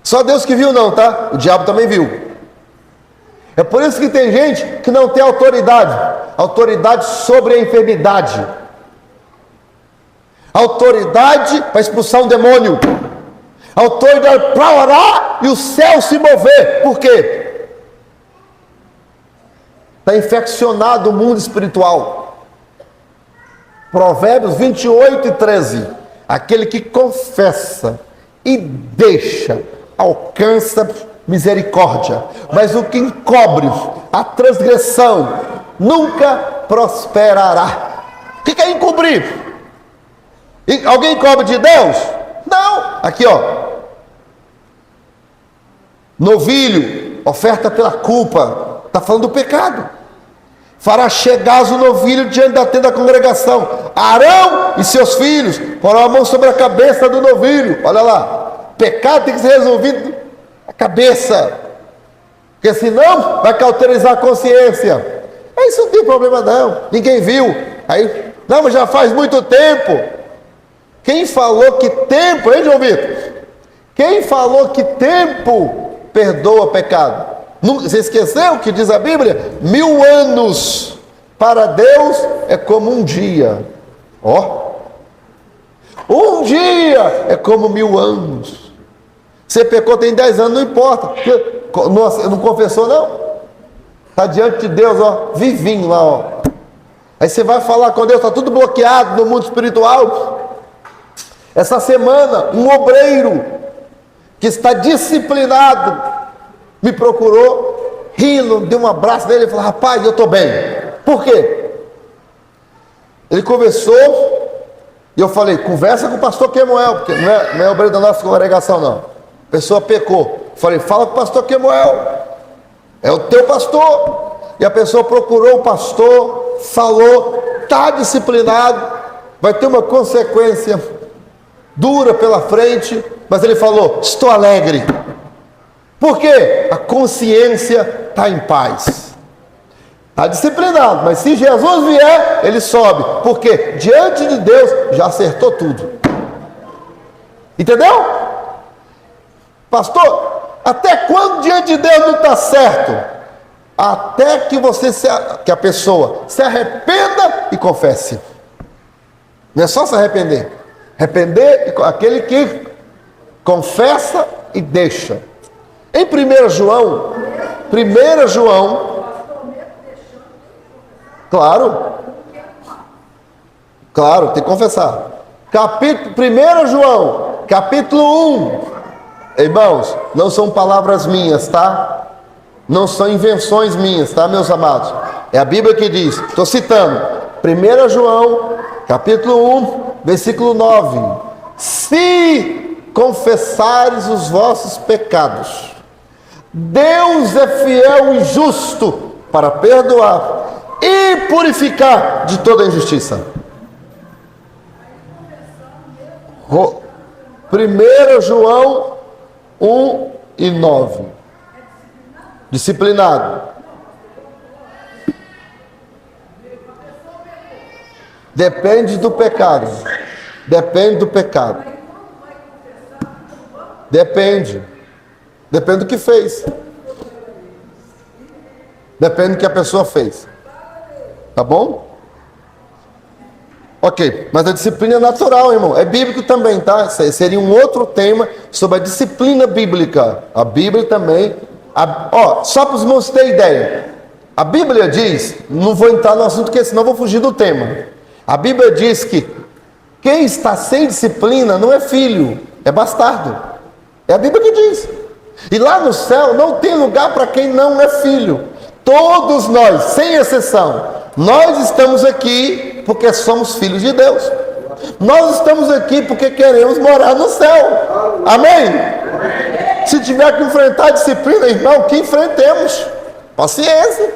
Só Deus que viu não, tá? O diabo também viu. É por isso que tem gente que não tem autoridade sobre a enfermidade, autoridade para expulsar um demônio, autoridade para orar e o céu se mover. Por quê? Está infeccionado o mundo espiritual. Provérbios 28:13. Aquele que confessa e deixa, alcança misericórdia, mas o que encobre a transgressão nunca prosperará. O que é encobrir? Alguém encobre de Deus? Não. Aqui ó, novilho, oferta pela culpa, está falando do pecado. Fará chegar o novilho diante da tenda da congregação. Arão e seus filhos porão a mão sobre a cabeça do novilho. Olha lá, pecado tem que ser resolvido a cabeça, porque senão vai cauterizar a consciência. Isso não tem problema não, ninguém viu. Aí, não, mas já faz muito tempo. Quem falou que tempo, hein, João Vitor? Quem falou que tempo perdoa pecado? Você esqueceu o que diz a Bíblia? 1000 anos para Deus é como um dia. Um dia é como 1000 anos. Você pecou tem 10 anos, não importa. Não confessou não? Está diante de Deus, vivinho lá, Aí você vai falar com Deus, está tudo bloqueado no mundo espiritual. Essa semana, um obreiro que está disciplinado me procurou, rindo, deu um abraço nele e falou: rapaz, eu estou bem. Por quê? Ele conversou e eu falei: conversa com o pastor Quemuel, porque não é obreiro da nossa congregação não. A pessoa pecou. Falei: fala com o pastor Quemuel, é o teu pastor. E a pessoa procurou o pastor, falou, está disciplinado, vai ter uma consequência dura pela frente, mas ele falou: estou alegre. Por quê? A consciência está em paz. Está disciplinado, mas se Jesus vier, ele sobe. Porque diante de Deus já acertou tudo. Entendeu? Pastor, até quando diante de Deus não está certo? Até que que a pessoa se arrependa e confesse. Não é só se arrepender. Arrepender é aquele que confessa e deixa. Em 1 João, claro, tem que confessar. 1 João, capítulo 1. Irmãos, não são palavras minhas, tá? Não são invenções minhas, tá, meus amados? É a Bíblia que diz, estou citando, 1 João, capítulo 1, versículo 9. Se confessares os vossos pecados, Deus é fiel e justo para perdoar e purificar de toda injustiça. 1 João 1 e 9. Disciplinado. Depende do pecado. Depende do pecado. Depende do que fez. Depende do que a pessoa fez. Tá bom? Ok, mas a disciplina é natural, irmão. É bíblico também, tá? Seria um outro tema sobre a disciplina bíblica. A Bíblia também. Só para os irmãos terem ideia. A Bíblia diz, não vou entrar no assunto porque senão eu vou fugir do tema. A Bíblia diz que quem está sem disciplina não é filho, é bastardo. É a Bíblia que diz. E lá no céu não tem lugar para quem não é filho. Todos nós, sem exceção, nós estamos aqui porque somos filhos de Deus. Nós estamos aqui porque queremos morar no céu. Amém? Se tiver que enfrentar a disciplina, irmão, que enfrentemos. Paciência.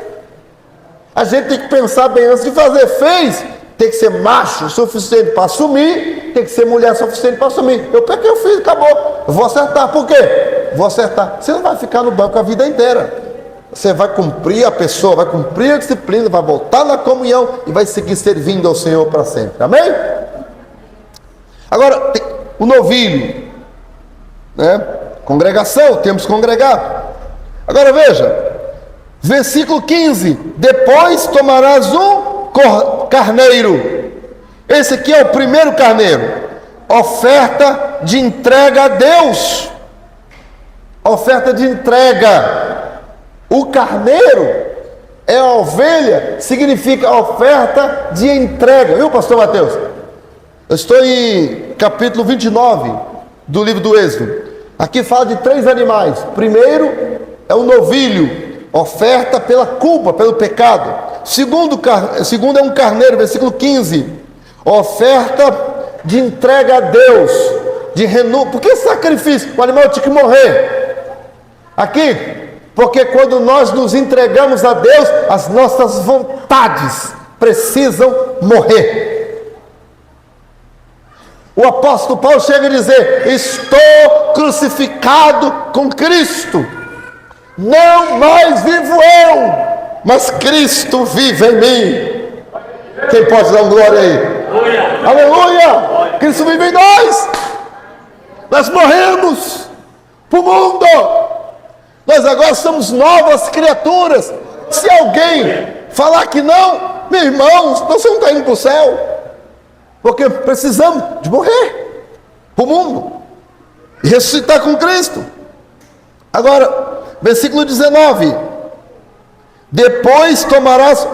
A gente tem que pensar bem antes de fazer. Fez, tem que ser macho o suficiente para assumir, tem que ser mulher o suficiente para assumir. Eu peguei, eu fiz, acabou. Eu vou acertar. Por quê? Vou acertar. Você não vai ficar no banco a vida inteira. Você vai cumprir a pessoa, vai cumprir a disciplina, vai voltar na comunhão e vai seguir servindo ao Senhor para sempre. Amém? Agora, tem o novilho, né? Congregação, temos que congregar. Agora veja, versículo 15: depois tomarás um carneiro. Esse aqui é o primeiro carneiro, oferta de entrega a Deus. Oferta de entrega. O carneiro é a ovelha, significa oferta de entrega, viu, pastor Mateus? Eu estou em capítulo 29 do livro do Êxodo. Aqui fala de 3 animais. Primeiro é o novilho, oferta pela culpa, pelo pecado. Segundo é um carneiro, versículo 15, oferta de entrega a Deus, de renúncia. Por que sacrifício? O animal tinha que morrer. Aqui, porque quando nós nos entregamos a Deus, as nossas vontades precisam morrer. O apóstolo Paulo chega a dizer: estou crucificado com Cristo, não mais vivo eu, mas Cristo vive em mim. Quem pode dar glória aí? Aleluia! Cristo vive em nós. Nós morremos para o mundo. Nós agora somos novas criaturas. Se alguém falar que não, meu irmão, você não está indo para o céu, porque precisamos de morrer para o mundo e ressuscitar com Cristo. Agora, versículo 19: depois tomarás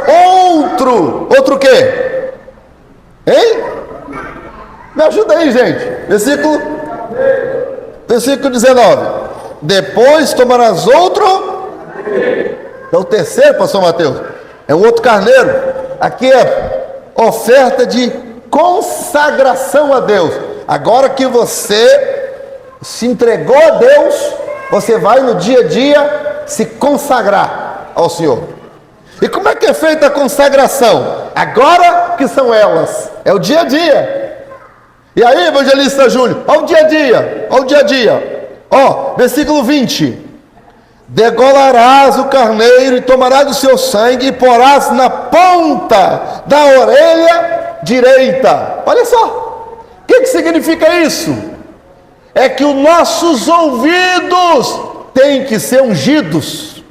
outro quê? Hein? Me ajuda aí, gente. Versículo 19: depois tomarás outro. É o terceiro, pastor Mateus. É um outro carneiro. Aqui é oferta de consagração a Deus. Agora que você se entregou a Deus, você vai no dia a dia se consagrar ao Senhor. E como é que é feita a consagração? Agora que são elas, é o dia a dia. E aí, evangelista Júlio, olha o dia a dia, olha o dia a dia. Ó, versículo 20: degolarás o carneiro e tomarás do seu sangue e porás na ponta da orelha direita. Olha só, o que significa isso? É que os nossos ouvidos têm que ser ungidos.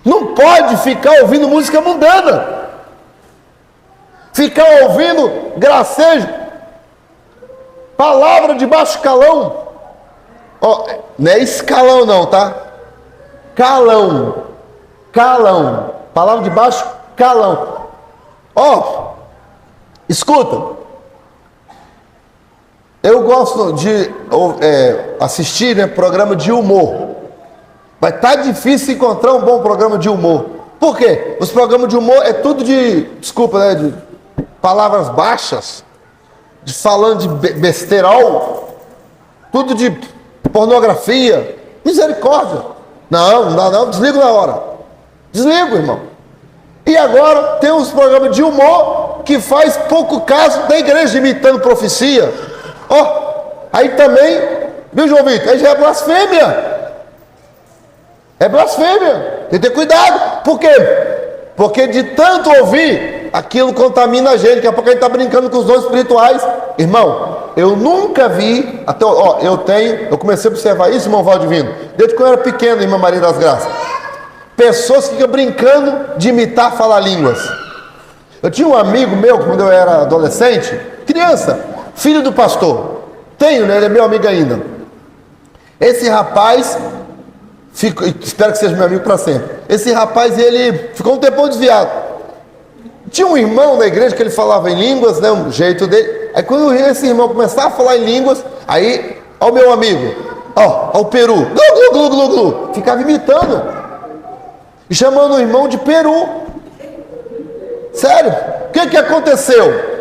Não pode ficar ouvindo música mundana, ficar ouvindo gracejo, palavra de baixo calão. Oh, não é escalão não, tá? Calão. Palavra de baixo, calão. Ó, escuta. Eu gosto de assistir, né, programa de humor. Vai estar difícil encontrar um bom programa de humor. Por quê? Os programas de humor é tudo de palavras baixas, falando de besterol, tudo de pornografia. Misericórdia. Não dá não, desligo na hora. Desligo, irmão. E agora tem uns programas de humor que faz pouco caso da igreja imitando profecia. Aí também, viu, João Vitor? Aí já é blasfêmia. É blasfêmia. Tem que ter cuidado. Por quê? Porque de tanto ouvir, aquilo contamina a gente. Daqui a pouco a gente está brincando com os dons espirituais. Irmão, eu nunca vi, eu comecei a observar isso, irmão Valdivino, desde quando eu era pequeno, irmã Maria das Graças. Pessoas que ficam brincando de imitar falar línguas. Eu tinha um amigo meu, quando eu era adolescente, criança, filho do pastor. Tenho, né? Ele é meu amigo ainda. Esse rapaz, espero que seja meu amigo para sempre. Esse rapaz, ele ficou um tempão desviado. Tinha um irmão na igreja que ele falava em línguas, né? Um jeito dele. Aí quando esse irmão começava a falar em línguas, aí, ó o meu amigo, ó o Peru, glu, glu, glu, glu, glu, ficava imitando, e chamando o irmão de Peru. Sério, o que aconteceu?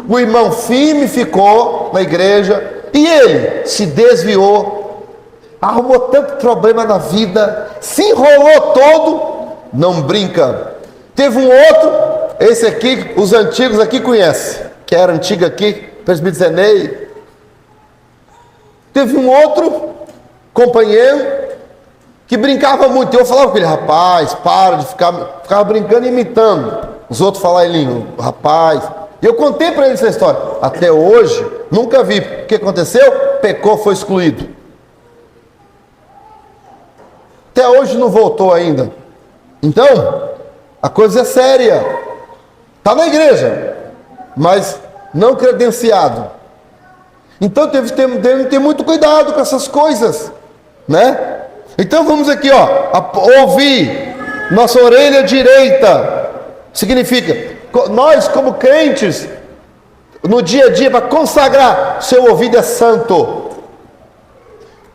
O irmão firme ficou na igreja, e ele se desviou, arrumou tanto problema na vida, se enrolou todo, não brinca. Teve um outro, esse aqui, os antigos aqui conhecem, que era antigo aqui, presbítero Zenei. Teve um outro companheiro que brincava muito. Eu falava com ele, rapaz, para de ficava brincando e imitando os outros falar em língua, rapaz. E eu contei para ele essa história. Até hoje, nunca vi. O que aconteceu? Pecou, foi excluído. Até hoje não voltou ainda. Então, a coisa é séria. Está na igreja, mas não credenciado. Então teve que ter muito cuidado com essas coisas, né? Então vamos aqui, ouvir. Nossa orelha direita significa, nós como crentes, no dia a dia, para consagrar, seu ouvido é santo.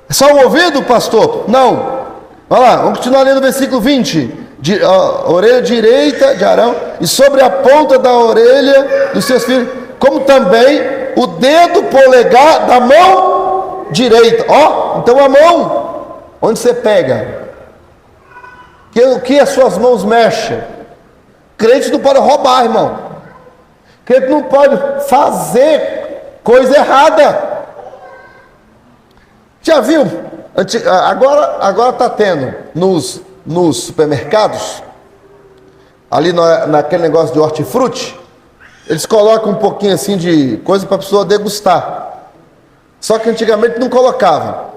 É só o ouvido, pastor? Não. Olha lá, vamos continuar lendo o versículo 20. Orelha direita de Arão, e sobre a ponta da orelha dos seus filhos, como também o dedo polegar da mão direita. Então a mão, onde você pega, o que as suas mãos mexem? Crente não pode roubar, irmão. Crente não pode fazer coisa errada. Já viu? Agora está tendo nos supermercados, ali naquele negócio de hortifruti, eles colocam um pouquinho assim de coisa para a pessoa degustar. Só que antigamente não colocava.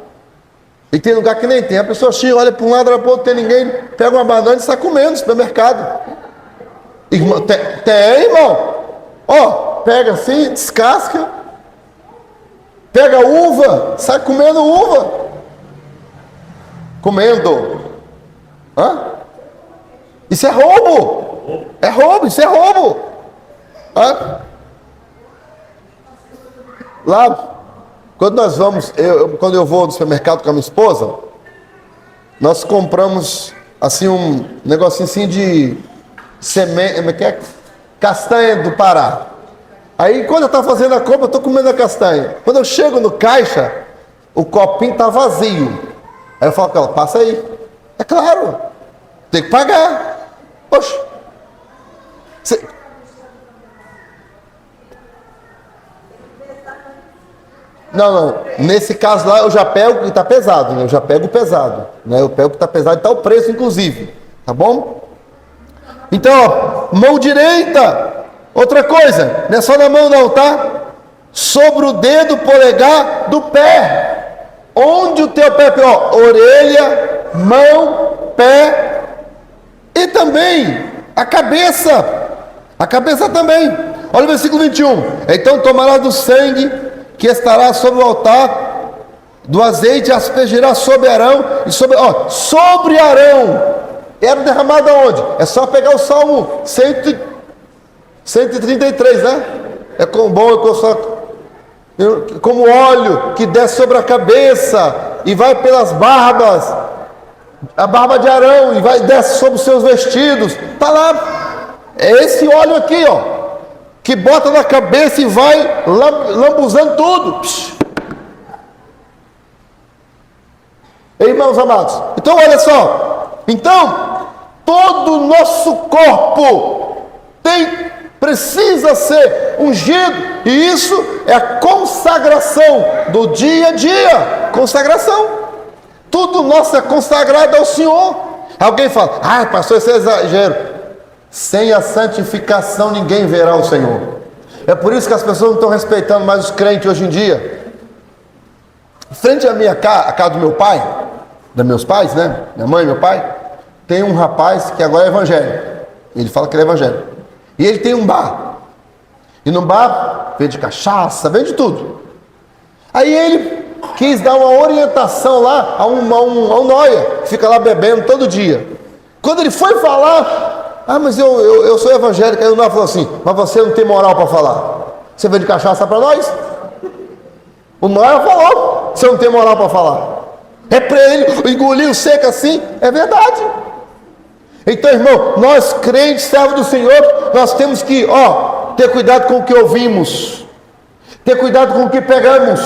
E tem lugar que nem tem. A pessoa chega, olha para um lado, olha para o outro, tem ninguém, pega uma banana e está comendo no supermercado. Irmão, tem, irmão. Pega assim, descasca, pega uva, sai comendo uva. Comendo. Isso é roubo. É roubo, isso é roubo. Lá, quando nós vamos, quando eu vou no supermercado com a minha esposa, nós compramos assim um negocinho assim de semente, castanha do Pará. Aí quando eu estou fazendo a compra, eu estou comendo a castanha. Quando eu chego no caixa, o copinho está vazio. Aí eu falo com ela, passa aí. É claro, tem que pagar. Poxa. Não. Nesse caso lá eu já pego o que está pesado, né? Eu já pego o pesado, né? Eu pego o que está pesado e está o preço, inclusive. Tá bom? Então, mão direita. Outra coisa, não é só na mão não, tá? Sobre o dedo polegar do pé. Onde o teu pé, orelha, mão, pé e também a cabeça. A cabeça também. Olha o versículo 21. Então tomará do sangue que estará sobre o altar, do azeite aspergirá sobre Arão e sobre Arão. Era derramado aonde? É só pegar o Salmo 133, né? É como óleo que desce sobre a cabeça e vai pelas barbas, a barba de Arão, e desce sobre os seus vestidos. Está lá. É esse óleo aqui, que bota na cabeça e vai lambuzando tudo. Irmãos amados, então olha só. Então, todo o nosso corpo precisa ser ungido, e isso é a consagração do dia a dia. Consagração. Tudo nosso é consagrado ao Senhor. Alguém fala, pastor, isso é exagero. Sem a santificação ninguém verá o Senhor. É por isso que as pessoas não estão respeitando mais os crentes hoje em dia. Frente à minha casa, a casa do meu pai, dos meus pais, né? Minha mãe e meu pai, tem um rapaz que agora é evangélico. Ele fala que ele é evangélico. E ele tem um bar. E no bar vende cachaça, vende tudo. Aí ele quis dar uma orientação lá a um nóia, que fica lá bebendo todo dia. Quando ele foi falar, mas eu sou evangélico. Aí o nóia falou assim, mas você não tem moral para falar. Você vende cachaça para nós? O nóia falou, você não tem moral para falar. É para ele, engoliu seco assim, é verdade. Então, irmão, nós crentes, servos do Senhor, nós temos que, ter cuidado com o que ouvimos, ter cuidado com o que pegamos,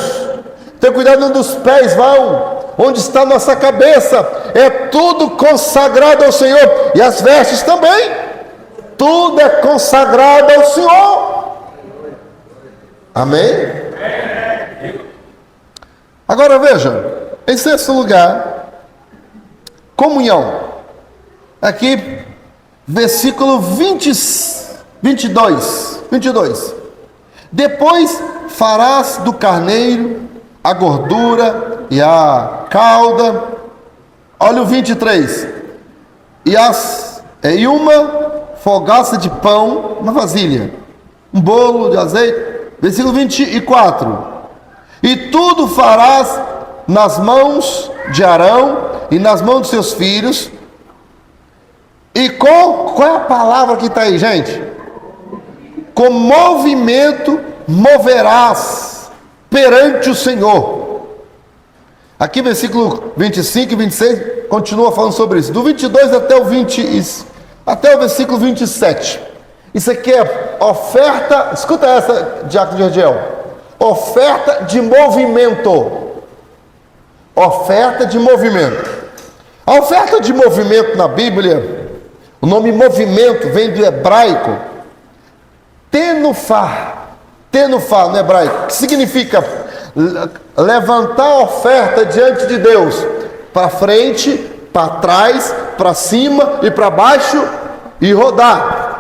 ter cuidado onde os pés vão, onde está a nossa cabeça. é tudo consagrado ao Senhor. E as vestes também. Tudo é consagrado ao Senhor. Amém? Agora veja, em sexto lugar, comunhão. Aqui, versículo 22. Depois farás do carneiro a gordura e a cauda. Olha o 23. E uma fogaça de pão na vasilha, um bolo de azeite. Versículo 24. E tudo farás nas mãos de Arão e nas mãos de seus filhos. E qual é a palavra que está aí, gente? Com movimento moverás perante o Senhor. Aqui versículo 25 e 26 continua falando sobre isso. Do 22 até o versículo 27. Isso aqui é oferta, escuta essa, Diácono Gerdiel. Oferta de movimento. Oferta de movimento. A oferta de movimento na Bíblia, o nome movimento vem do hebraico tenufá no hebraico, que significa levantar a oferta diante de Deus, para frente, para trás, para cima e para baixo e rodar.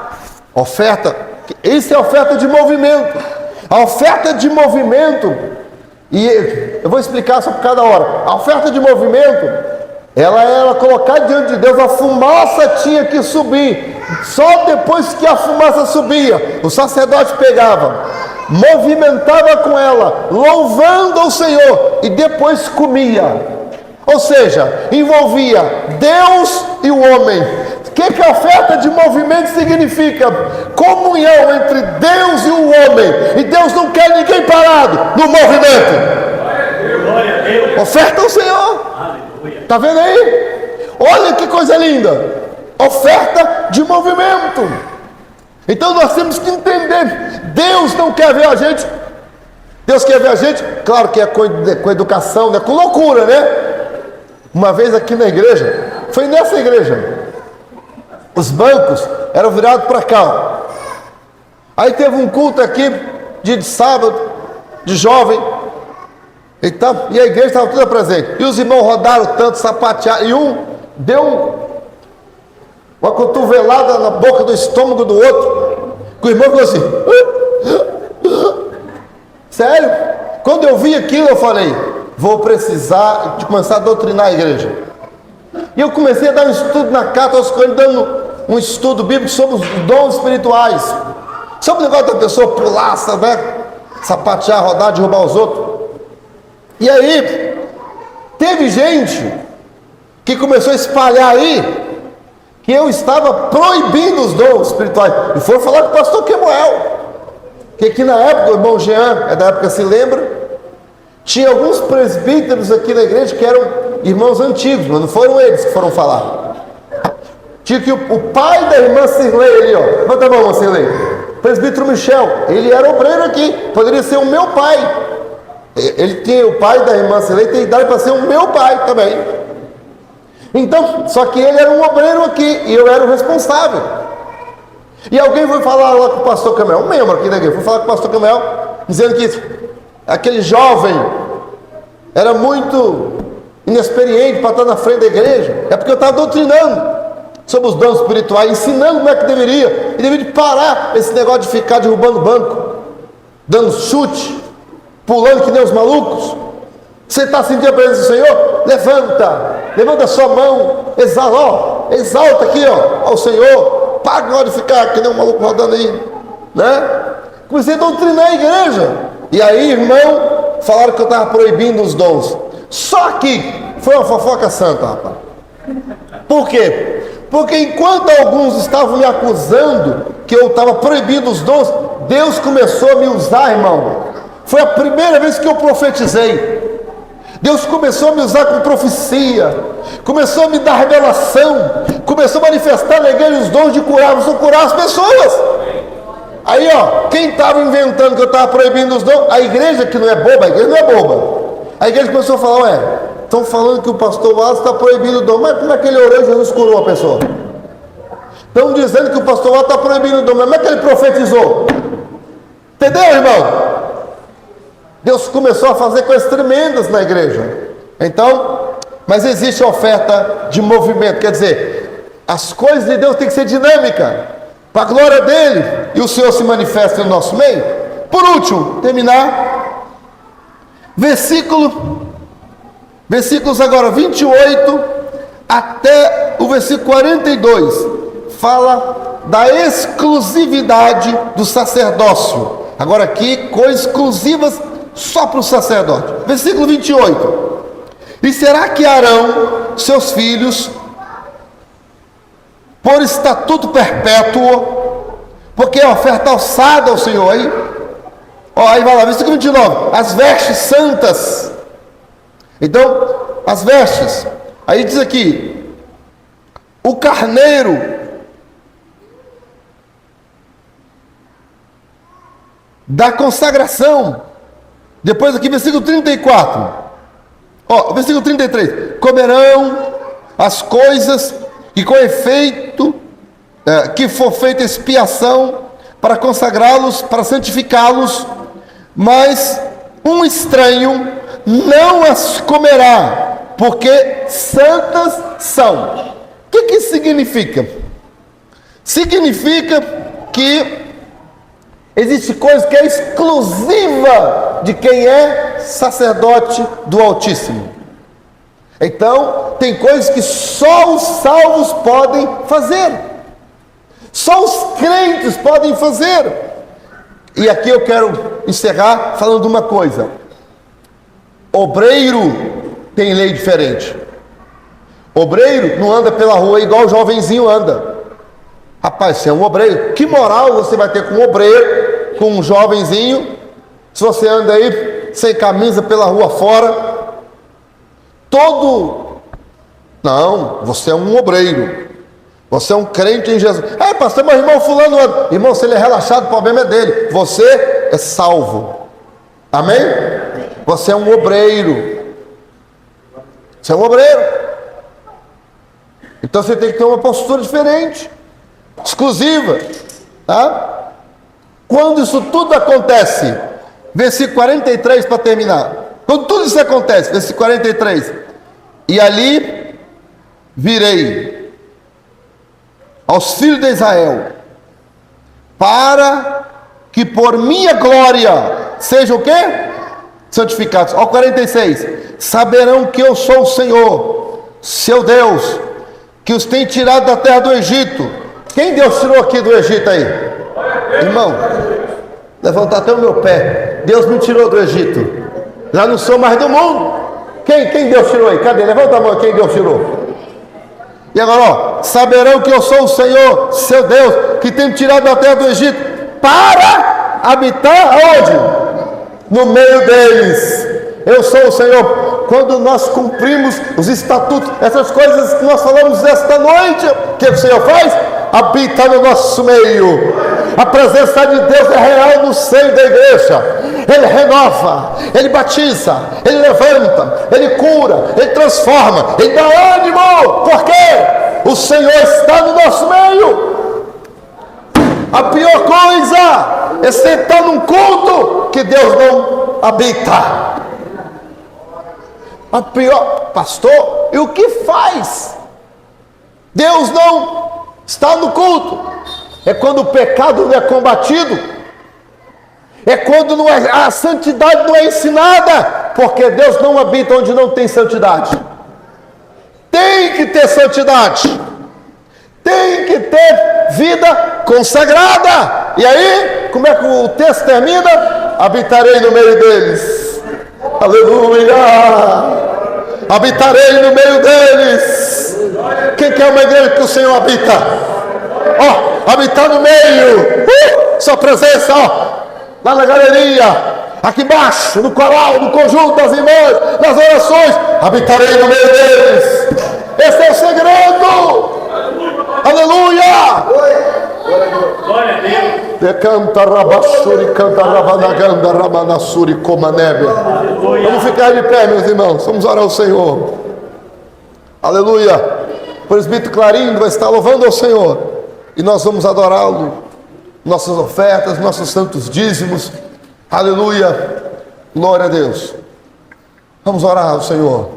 Oferta, isso é oferta de movimento. A oferta de movimento, e eu vou explicar só por cada hora. A oferta de movimento, ela era colocada diante de Deus, a fumaça tinha que subir. Só depois que a fumaça subia, o sacerdote pegava, movimentava com ela, louvando ao Senhor, e depois comia. Ou seja, envolvia Deus e o homem. O que a oferta de movimento significa? Comunhão entre Deus e o homem. E Deus não quer ninguém parado no movimento. Oferta ao Senhor. Está vendo aí? Olha que coisa linda. Oferta de movimento. Então nós temos que entender. Deus não quer ver a gente. Deus quer ver a gente, claro que é com educação, né? Com loucura, né? Uma vez aqui na igreja, foi nessa igreja, os bancos eram virados para cá. Aí teve um culto aqui, dia de sábado, de jovem, e a igreja estava toda presente. E os irmãos rodaram tanto, sapatearam, e um deu uma cotovelada na boca do estômago do outro, que o irmão falou assim, sério? Quando eu vi aquilo, eu falei, vou precisar de começar a doutrinar a igreja. E eu comecei a dar um estudo na carta aos Coríntios, dando um estudo bíblico sobre os dons espirituais, sobre o negócio da pessoa pular, né? Sapatear, rodar, derrubar os outros. E aí, teve gente que começou a espalhar aí que eu estava proibindo os dons espirituais. E foram falar com o pastor Kemuel, que aqui na época, o irmão Jean, é da época, se lembra, tinha alguns presbíteros aqui na igreja que eram irmãos antigos, mas não foram eles que foram falar. Tinha que o pai da irmã Cirlei ali, ó, levanta a mão, irmã Cirlei, presbítero Michel, ele era obreiro aqui, poderia ser o meu pai. Ele tinha, o pai da irmã Cirlei tem idade para ser o meu pai também. Então, só que ele era um obreiro aqui e eu era o responsável. E alguém foi falar lá com o pastor Camel, um membro aqui da igreja, foi falar com o pastor Camel, dizendo que aquele jovem era muito inexperiente para estar na frente da igreja. É porque eu estava doutrinando sobre os dons espirituais, ensinando como é que deveria. E deveria parar esse negócio de ficar derrubando banco, dando chute, pulando que nem os malucos. Você está sentindo a presença do Senhor? Levanta a sua mão, exalta aqui, ó, ao Senhor. Para de ficar que nem um maluco rodando aí, né? Comecei a doutrinar a igreja. E aí, irmão, falaram que eu estava proibindo os dons. Só que foi uma fofoca santa, rapaz. Por quê? Porque enquanto alguns estavam me acusando que eu estava proibindo os dons, Deus começou a me usar, irmão. Foi a primeira vez que eu profetizei. Deus começou a me usar com profecia, começou a me dar revelação, começou a manifestar na igreja os dons de curar, começou a curar as pessoas. Aí, ó, quem estava inventando que eu estava proibindo os dons, a igreja que não é boba, a igreja não é boba. A igreja começou a falar, Estão falando que o pastor Wallace está proibindo o dom. Mas como é que ele orou e Jesus curou a pessoa? Estão dizendo que o pastor Wallace está proibindo o dom. Mas como é que ele profetizou? Entendeu, irmão? Deus começou a fazer coisas tremendas na igreja. Então, mas existe a oferta de movimento. Quer dizer, as coisas de Deus têm que ser dinâmicas, para a glória dele, e o Senhor se manifesta no nosso meio. Por último, terminar, versículos agora 28 até o versículo 42, fala da exclusividade do sacerdócio. Agora aqui, coisas exclusivas só para o sacerdote. Versículo 28. E será que Arão, seus filhos, por estatuto perpétuo, porque é oferta alçada ao Senhor, aí vai lá, versículo 29, as vestes santas. Então, as vestes, aí diz aqui, o carneiro da consagração. Depois aqui, versículo 34, versículo 33, comerão as coisas que com efeito, que for feita expiação, para consagrá-los, para santificá-los, mas um estranho não as comerá, porque santas são. O que isso significa? Significa que existe coisa que é exclusiva de quem é sacerdote do Altíssimo. Então, tem coisas que só os salvos podem fazer, só os crentes podem fazer. E aqui eu quero encerrar falando uma coisa: obreiro tem lei diferente. Obreiro não anda pela rua igual o jovenzinho anda. Rapaz, você é um obreiro, que moral você vai ter com um obreiro, com um jovenzinho, se você anda aí sem camisa pela rua fora? Não, você é um obreiro, você é um crente em Jesus. Pastor, meu irmão fulano anda. Irmão, se ele é relaxado, o problema é dele. Você é salvo, amém? Você é um obreiro, você é um obreiro. Então você tem que ter uma postura diferente, exclusiva, tá? Quando isso tudo acontece, versículo 43 para terminar. Quando tudo isso acontece, versículo 43, e ali virei aos filhos de Israel, para que por minha glória sejam o quê? Santificados. Ao 46, saberão que eu sou o Senhor, seu Deus, que os tem tirado da terra do Egito. Quem Deus tirou aqui do Egito aí? Irmão, levantar até o meu pé. Deus me tirou do Egito. Já não sou mais do mundo. Quem Deus tirou aí? Cadê? Levanta a mão, quem Deus tirou? E agora, saberão que eu sou o Senhor, seu Deus, que tem tirado da terra do Egito, para habitar onde? No meio deles. Eu sou o Senhor. Quando nós cumprimos os estatutos, essas coisas que nós falamos esta noite, o que o Senhor faz? Habita no nosso meio. A presença de Deus é real no seio da igreja. Ele renova, Ele batiza, Ele levanta, Ele cura, Ele transforma, Ele dá ânimo. Por quê? O Senhor está no nosso meio. A pior coisa é sentar num culto que Deus não habita. A pior, pastor, e o que faz? Deus não está no culto. É quando o pecado não é combatido, é quando não é, a santidade não é ensinada, porque Deus não habita onde não tem santidade. Tem que ter santidade, tem que ter vida consagrada. E aí, como é que o texto termina? Habitarei no meio deles. Aleluia! Habitarei no meio deles. Quem quer uma igreja que o Senhor habita? Habitar no meio. Sua presença, lá na galeria, aqui embaixo, no coral, no conjunto das irmãs, nas orações. Habitarei no meio deles. Esse é o segredo. Aleluia! Glória a Deus. Decanta rabassuri, canta rabanaganda, ramanassuri, comanebe. Vamos ficar de pé, meus irmãos. Vamos orar ao Senhor. Aleluia. O presbítero Clarindo vai estar louvando ao Senhor. E nós vamos adorá-lo. Nossas ofertas, nossos santos dízimos. Aleluia. Glória a Deus. Vamos orar ao Senhor.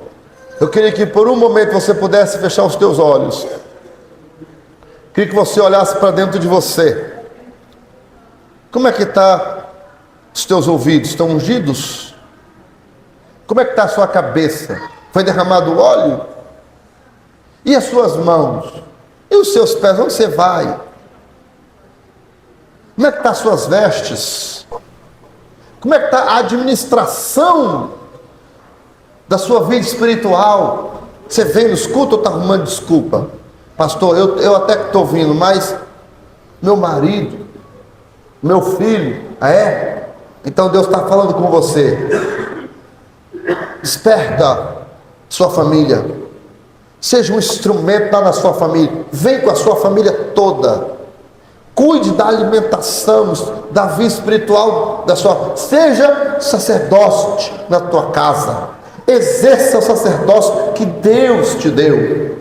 Eu queria que por um momento você pudesse fechar os teus olhos. Queria que você olhasse para dentro de você. Como é que está os teus ouvidos? Estão ungidos? Como é que está a sua cabeça? Foi derramado óleo? E as suas mãos? E os seus pés? Onde você vai? Como é que estão as suas vestes? Como é que está a administração da sua vida espiritual? Você vem nos cultos ou está arrumando desculpa? Pastor, eu até que estou vindo, mas meu marido, meu filho, então Deus está falando com você. Desperta sua família. Seja um instrumento lá na sua família. Vem com a sua família toda. Cuide da alimentação, da vida espiritual da sua. Seja sacerdócio na tua casa. Exerça o sacerdócio que Deus te deu.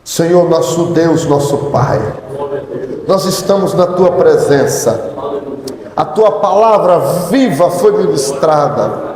Senhor, nosso Deus, nosso Pai, nós estamos na tua presença. A tua palavra viva foi ministrada.